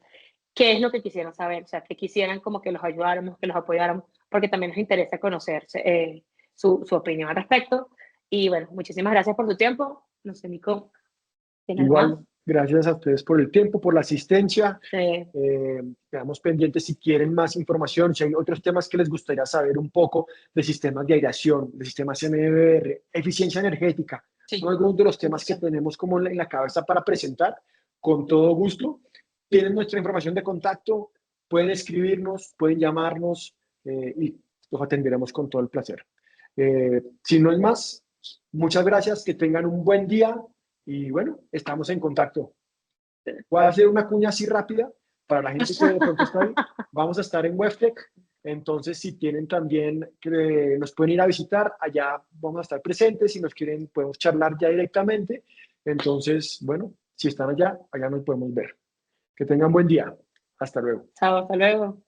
qué es lo que quisieran saber, o sea, que quisieran como que los ayudáramos, que los apoyáramos, porque también nos interesa conocer su opinión al respecto. Y bueno, muchísimas gracias por tu tiempo. No sé, Nico, ¿tienes algo más? Igual, gracias a ustedes por el tiempo, por la asistencia. Sí. Quedamos pendientes si quieren más información, si hay otros temas que les gustaría saber un poco de sistemas de aireación, de sistemas MBR, eficiencia energética. Sí. Son algunos de los temas que tenemos como en la cabeza para presentar. Con todo gusto. Tienen nuestra información de contacto, pueden escribirnos, pueden llamarnos y los atenderemos con todo el placer. Si no es más, muchas gracias, que tengan un buen día y bueno, estamos en contacto. Voy a hacer una cuña así rápida para la gente que de pronto está ahí. Vamos a estar en WebTech, entonces si tienen también, que nos pueden ir a visitar, allá vamos a estar presentes, si nos quieren podemos charlar ya directamente. Entonces, bueno, si están allá nos podemos ver. Que tengan buen día. Hasta luego. Chao, hasta luego.